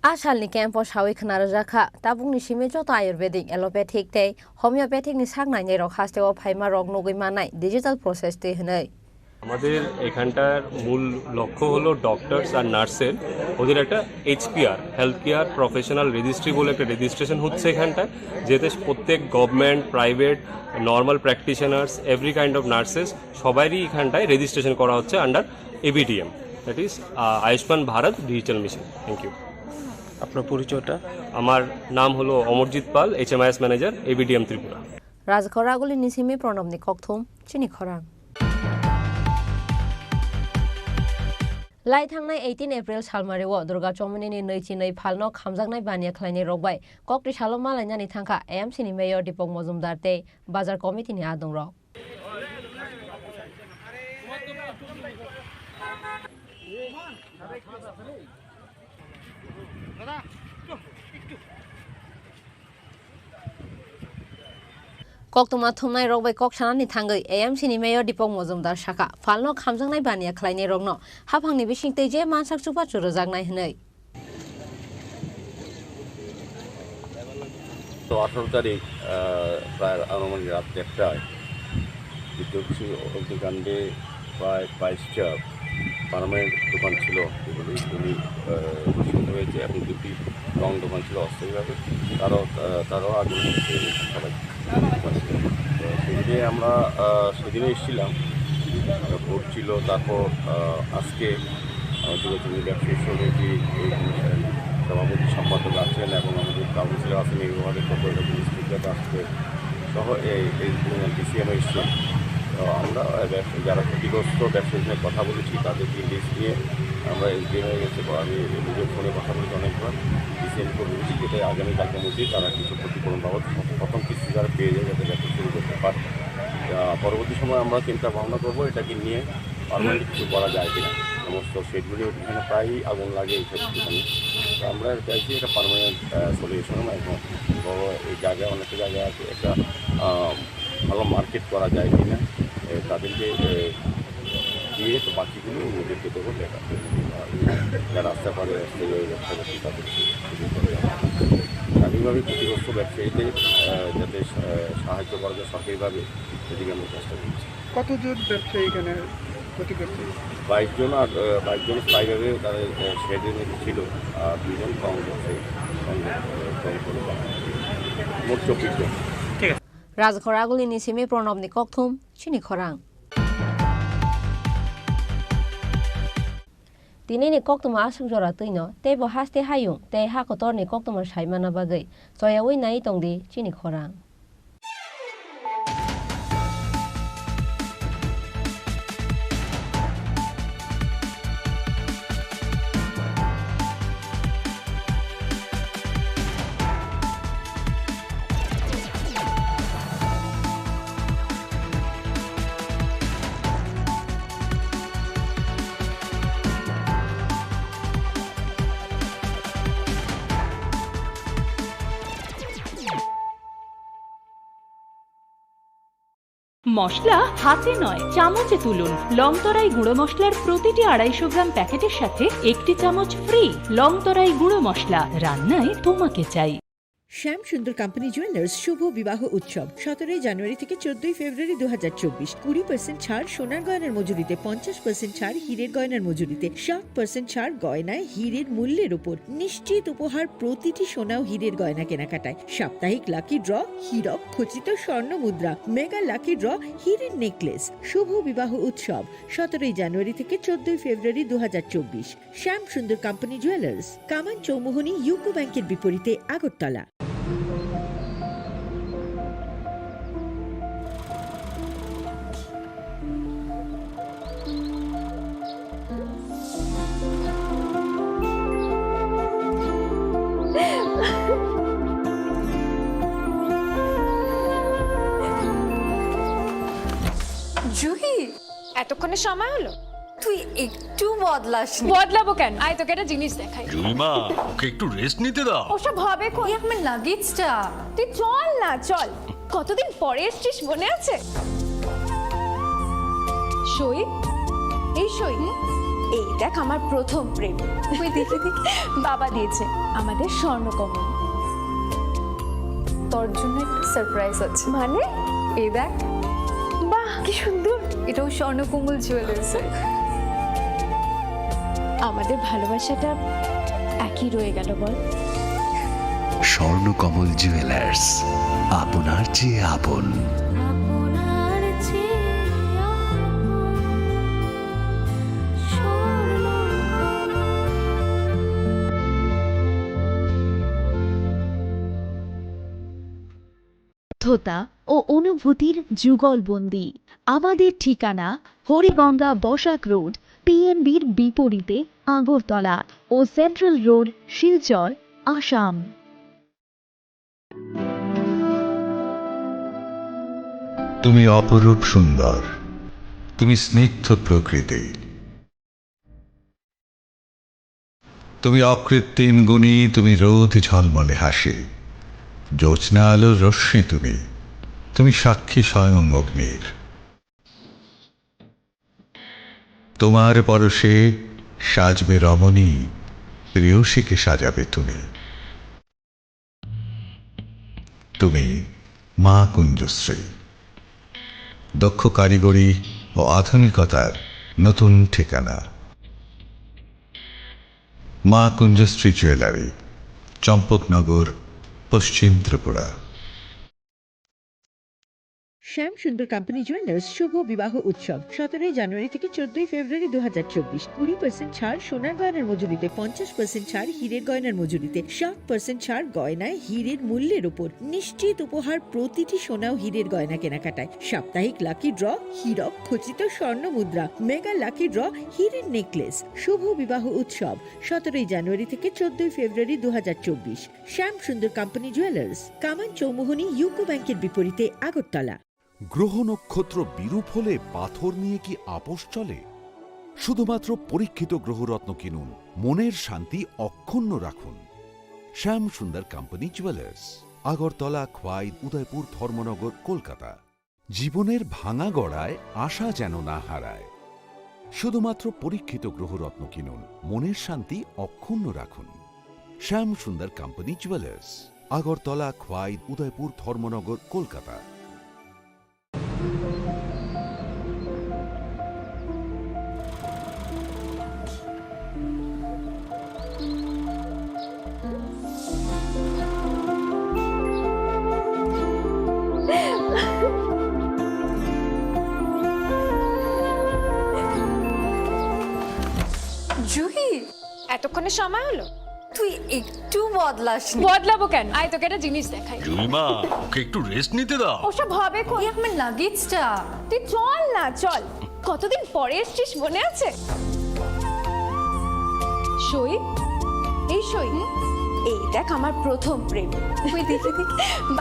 Asal ni camp o shawi khana rajaka tabung ni simi joto ayurvedic allopathic te homeopathic ni saknai nei rok haste o phaima rok nogoi manai digital process te hnai. আমাদের এখানটার মূল লক্ষ্য হলো doctors আর নার্সের ওদের একটা HPR health care professional registry বলে একটা registration হচ্ছে এখানটায়, যেতে প্রত্যেক government private normal practitioners every kind of nurses সবারই এখানটায় রেজিস্ট্রেশন করা হচ্ছে under ABDM, that is Ayushman Bharat digital mission. Thank you. আপনার পরিচয়টা? আমার নাম হলো Amarjit Pal, HMIS manager, ABDM Tripura. Rajakhor aguli ni simi pronom ni kokthum chini khorang. Lai thangnai 18 April salmarewo Durga Chomoni ni neichi nei phalno khamjaknai bania khlainai rokbai kokti salo malainani thangkha AMC ni mayor Dipok Mojumdar te bazar committee ni adong rok. Koktuma thumnai rokbai kok sanani thangai AMC ni mayor Dipok Mojumdar shaka phalno khamjangnai bania khlainai rokno haphangni bisingtei je mansak chupa churojaknai hnai. তো 18 তারিখ প্রায় আনুমানিক রাত 1টায় বিদ্যুৎ অগ্নিকাণ্ডে প্রায় 22টা permanent দোকান ছিল এগুলি নিশ্চিত হয়েছে এবং 2টি রং দোকান ছিল অস্থায়ীভাবে, তারও আগে সবাই সেদিনে আমরা সেদিনে এসেছিলাম, ভোট ছিল। তারপর আজকে যোগাযোগ ব্যবসায়ী সমিতি সভাপতি সম্পাদক আছেন এবং আমাদের কাউন্সিলর আছেন, এই বিভাগের কর্পোরেটর স্পিকার আসছে সহ এই DCM এসছে। তো আমরা যারা ক্ষতিগ্রস্ত ব্যবসায়ীদের কথা বলেছি তাদেরকে লিস্ট নিয়ে আমরা এসডিএম হয়ে গেছে। আমি নিজের ফোনে কথা বলেছি অনেকবার, DCM করে বলেছি যেটা আগামীকালকে মধ্যেই তারা কিছু ক্ষতিপূরণ বাবদ প্রথম কিস্তি যারা পেয়ে যায় যাতে ব্যবসা শুরু করতে পারে। পরবর্তী সময় আমরা চিন্তা ভাবনা করবো এটাকে নিয়ে পারমানেন্ট কিছু করা যায় কিনা। সমস্ত সেটগুলি এখানে প্রায়ই আগুন লাগে এই ক্ষেত্রে, তো আমরা চাইছি এটা পারমানেন্ট সলিউশন এবং বড় এই জায়গায় অনেকটা জায়গায় আছে একটা ভালো মার্কেট করা যায় কিনা তাদেরকে দিয়ে, তো বাকিগুলো ওদেরকে দেবো দেখা যারা আসতে পারে ব্যবসা করছি তাদেরকে স্বাধীনভাবে ক্ষতিগ্রস্ত ব্যবসায়ীদের যাতে সাহায্য করা যায় সরকারিভাবে সেদিকে আমরা চেষ্টা করছি। কতজন ব্যবসায়ী এখানে ক্ষতিগ্রস্ত? 22 জন, আর 22 জন স্থায়ীভাবে তাদের শেডে ছিল আর 2 জন কম ব্যবসায়ী মোট 24 জন। Rajakhor aguli ni simi pronom ni kokthum chini khorang. Tini ni koktuma asuk jora tuino tebo haste hayung te ha kotor ni koktuma saimana bagai soyawi nai tongdi chini khorang. মশলা হাতে নয় চামচে তুলুন। লংতরাই গুঁড়ো মশলার প্রতিটি 250 গ্রাম প্যাকেটের সাথে 1টি চামচ ফ্রি। লংতরাই গুঁড়ো মশলা, রান্নায় তোমাকে চাই। শ্যাম সুন্দর কোম্পানি জুয়েলার্স শুভ বিবাহ উৎসব 17 জানুয়ারি থেকে 14 ফেব্রুয়ারি 2024। 20% ছাড় সোনার গয়নার মজুরিতে, 50% ছাড় হীরের গয়নার মজুরিতে, 60% ছাড় গয়নায় হীরের মূল্যের উপর। নিশ্চিত উপহার প্রতিটি সোনা ও হীরের গয়না কেনাকাটায়। সাপ্তাহিক লাকি ড্র, হীরক খচিত স্বর্ণ মুদ্রা, মেগা লাকি ড্র, হীরের নেকলেস। শুভ বিবাহ উৎসব 17 জানুয়ারি থেকে 14 ফেব্রুয়ারি 2024। শ্যাম সুন্দর কোম্পানি জুয়েলার্স, কামান চৌমুহনী, ইউকো ব্যাংকের বিপরীতে, আগরতলা। এতক্ষণে সময় হলো? তুই একটু বদলাস বদলাবো কেন? আয় তোকে একটা জিনিস দেখাই। জুইমা ওকে একটু রেস্ট নিতে দাও। ওসব হবে কই? আমার লাগেজটা। তুই চল না, চল। কতদিন পরে এসছিস, মনে আছে? সই, এই সই, এই দেখ আমার প্রথম প্রেম। তুই দেখে বাবা দিয়েছে আমাদের স্বর্ণকমল। তোর জন্য একটা সারপ্রাইজ আছে। মানে? এই দেখ। বাহ কি সুন্দর, এটাও স্বর্ণকমল জুয়েলার্সের। আমাদের ভালোবাসাটা একই রয়ে গেল বল। স্বর্ণকমল জুয়েলার্স, আপনার চেয়ে আপন। তথ্যতা ও অনুভূতির যুগলবন্দি। আমাদের ঠিকানা হরিগঙ্গা বসাক রোড, পিএনবির বিপরীতে আগরতলা ও সেন্ট্রাল রোড, শিলচর, আসাম। তুমি অপরূপ সুন্দর, তুমি স্নিগ্ধ প্রকৃতি, তুমি অকৃত্রিম গুণী, তুমি রোদ ঝলমলে হাসি, জ্যোৎস্না আলোর রশ্মি, তুমি তুমি সাক্ষী স্বয়ং অগ্নির। তোমার পরশে সাজবে রমণী, প্রেয়সীকে সাজাবে তুমি। তুমি মা কুঞ্জশ্রী, দক্ষ কারিগরি ও আধুনিকতার নতুন ঠিকানা। মা কুঞ্জশ্রী জুয়েলারি, চম্পকনগর, পশ্চিম ত্রিপুরা। শ্যাম সুন্দর কোম্পানি জুয়েলার্স শুভ বিবাহ উৎসব 17 জানুয়ারি থেকে 14 ফেব্রুয়ারি 2024। 20% ছাড় সোনার গয়নার মজুরিতে, 50% ছাড় হীরের গয়নার মজুরিতে, 60% ছাড় গয়নায় হীরের মূল্যের উপর। নিশ্চিত উপহার প্রতিটি সোনা ও হীরের গয়না কেনাকাটায়। সাপ্তাহিক লাকি ড্র, হীরক খচিত স্বর্ণ মুদ্রা, মেগা লাকি ড্র, হীরের নেকলেস। শুভ বিবাহ উৎসব 17 জানুয়ারি থেকে 14 ফেব্রুয়ারি 2024। শ্যাম সুন্দর কোম্পানি জুয়েলার্স, কামান চৌমুহনী ইউকো ব্যাংকের বিপরীতে, আগরতলা। গ্রহ নক্ষত্র বিরূপ হলে পাথর নিয়ে কি আপোষ চলে? শুধুমাত্র পরীক্ষিত গ্রহরত্ন কিনুন, মনের শান্তি অক্ষুণ্ণ রাখুন। শ্যাম সুন্দর কোম্পানি জুয়েলার্স, আগরতলা, খোয়াই, উদয়পুর, ধর্মনগর, কলকাতা। জীবনের ভাঙা গড়ায় আশা যেন না হারায়। শুধুমাত্র পরীক্ষিত গ্রহরত্ন কিনুন, মনের শান্তি অক্ষুণ্ণ রাখুন। শ্যাম সুন্দর কোম্পানি জুয়েলার্স, আগরতলা, খোয়াই, উদয়পুর, ধর্মনগর, কলকাতা। জুহি, এতক্ষণে সময় হলো? তুই একটু বদলাস বদলাবো কেন? আয় তোকে একটা জিনিস দেখাই। জুইমা ওকে একটু রেস্ট নিতে দাও। ওসব হবে কই? আমার লাগেজটা। তুই চল না, চল। কতদিন পরে এসছিস, মনে আছে? সই, এই সই, এই দেখ আমার প্রথম প্রেম। তুই দেখে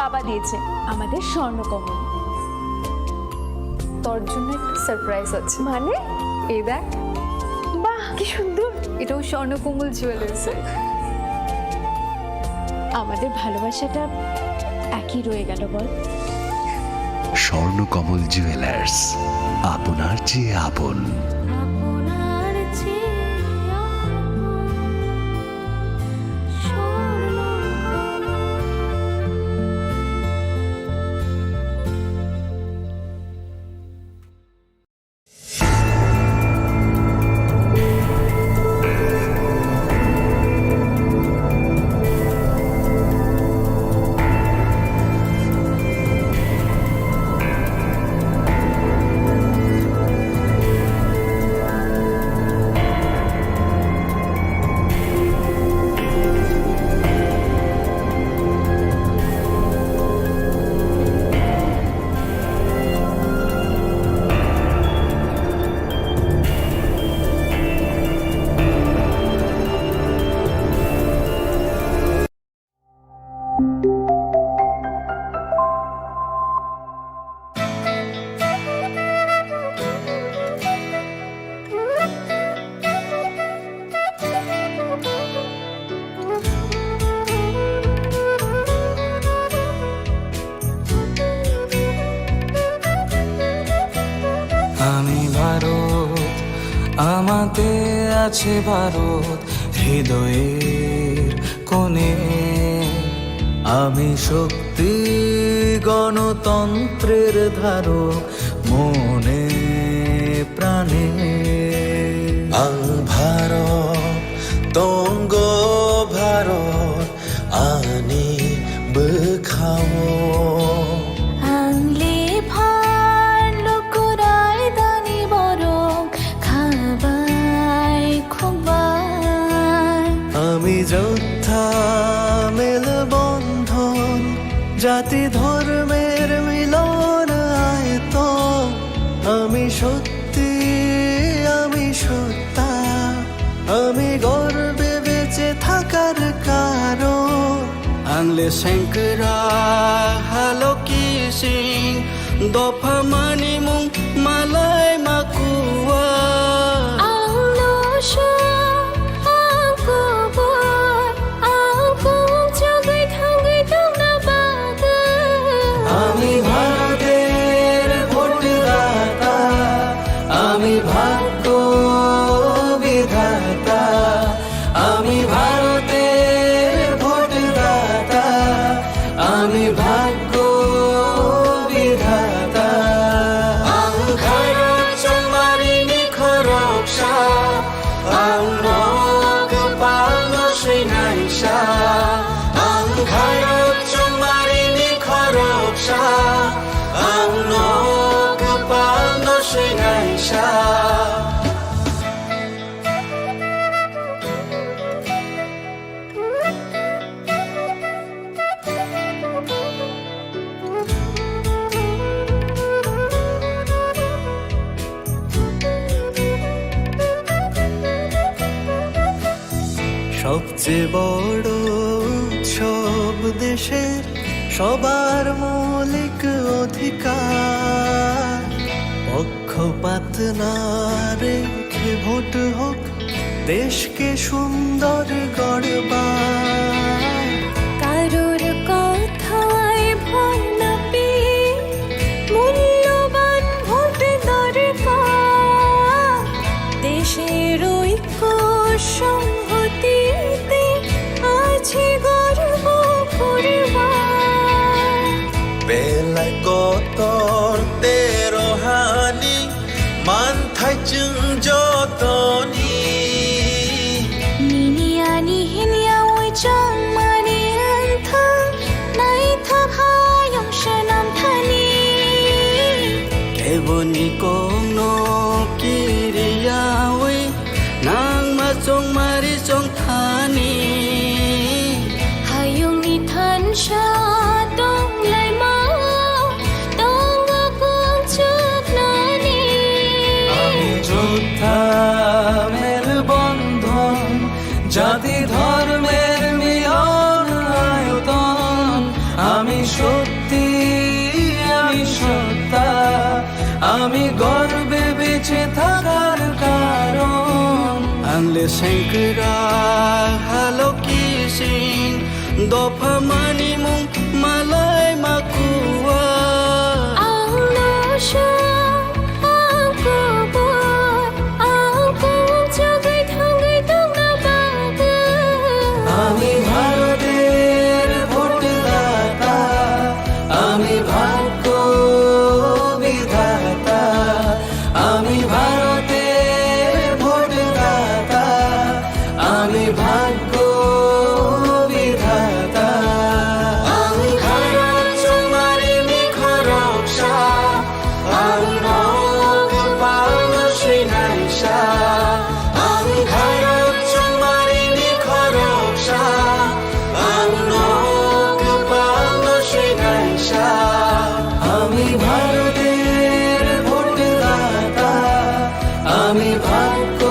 বাবা দিয়েছে আমাদের স্বর্ণকমল। তোর জন্য একটা সারপ্রাইজ আছে। মানে? এই দেখ। বাহ কি সুন্দর, এটাও স্বর্ণকমল জুয়েলার্সের। আমাদের ভালোবাসাটা একই রয়ে গেল বল। স্বর্ণকমল জুয়েলার্স, আপনার চেয়ে আপন। আমাদের আছে ভারত হৃদয়ের কোণে, আমি শক্তি গণতন্ত্রের ধারক মনে প্রাণে। ভারত তঙ্গ ভারত আনি বখাও আংলে ভার লোকরাই দানি বরং খাবাই খোবাই। আমি যোদ্ধা মেলবন্ধন জাতি ধর্মের মিলন আয়ত, আমি সত্যি আমি সত্তা, আমি গর্বে বেঁচে থাকার কারণ। আংলে শঙ্করা হালো কি সিং দফা মানি মুং মালাই মাকুয়া। আংলো সব আংকুবর আংকুং জগৈ থাঙ্গৈ তোমরা বাগা। আমি ভারতের ভোটদাতা, আমি ভাগ্য বিধাতা, আমি ভারতের ভোটদাতা, আমি ভাগ্য বিধাতা। আং ভারত চমারিনি খরকসা, আং নগ পালন শ্রীনাইসা। আং ভারত চমারিনি খরকসা, আং নগ পালন শ্রীনাইসা। সবচেয়ে বড় উৎসব দেশের সবার মৌলিক অধিকার, পক্ষপাত না রেখে ভোট হোক দেশকে সুন্দর গড়বার। কারোর কথায় ভয় না পেয়ে মূল্যবান ভোট দরকার। দেশের ঐক্য সংহতিতে আছে গর্ব করবার। বেলায় কতর তেরোহানি মান থাইচুং যতনি নিনিয়ানি হিনিয়া ওই চংমানি আন্থাং নাই থাভায়ং সনাম থানি। কেবনি কোনো কিরিয়াওই নাং মা চং মারি চং থানি। হায়ংনি থান সা দং লাই মাও দং আকুং চুক নানি। আমি যোদ্ধা মেলবন্ধন জাতি ধর্মের মিলন আয়তন, আমি সত্যি আমি সত্তা, আমি গর্বে বেঁচে থাকার কারণ। আংলে শঙ্করা হালো কি সিং দফা মানি মুং মালাই মাকুয়া। আংলো সব আংকুবর আংকুং জগৈ থাঙ্গৈ তোমরা বাগা। আমি ভারতের ভোটদাতা, আমি ভাগ্য বিধাতা, আমি ভারতের ভোটদাতা, আমি ভাগ্য বিধাতা। আং ভারত চমারিনি খরকসা, আং নগ পালন শ্রীনাইসা। আং ভারত চমারিনি খরকসা, আং নগ পালন শ্রীনাইসা। আমি ভারতের ভোটদাতা, আমি ভাগ্য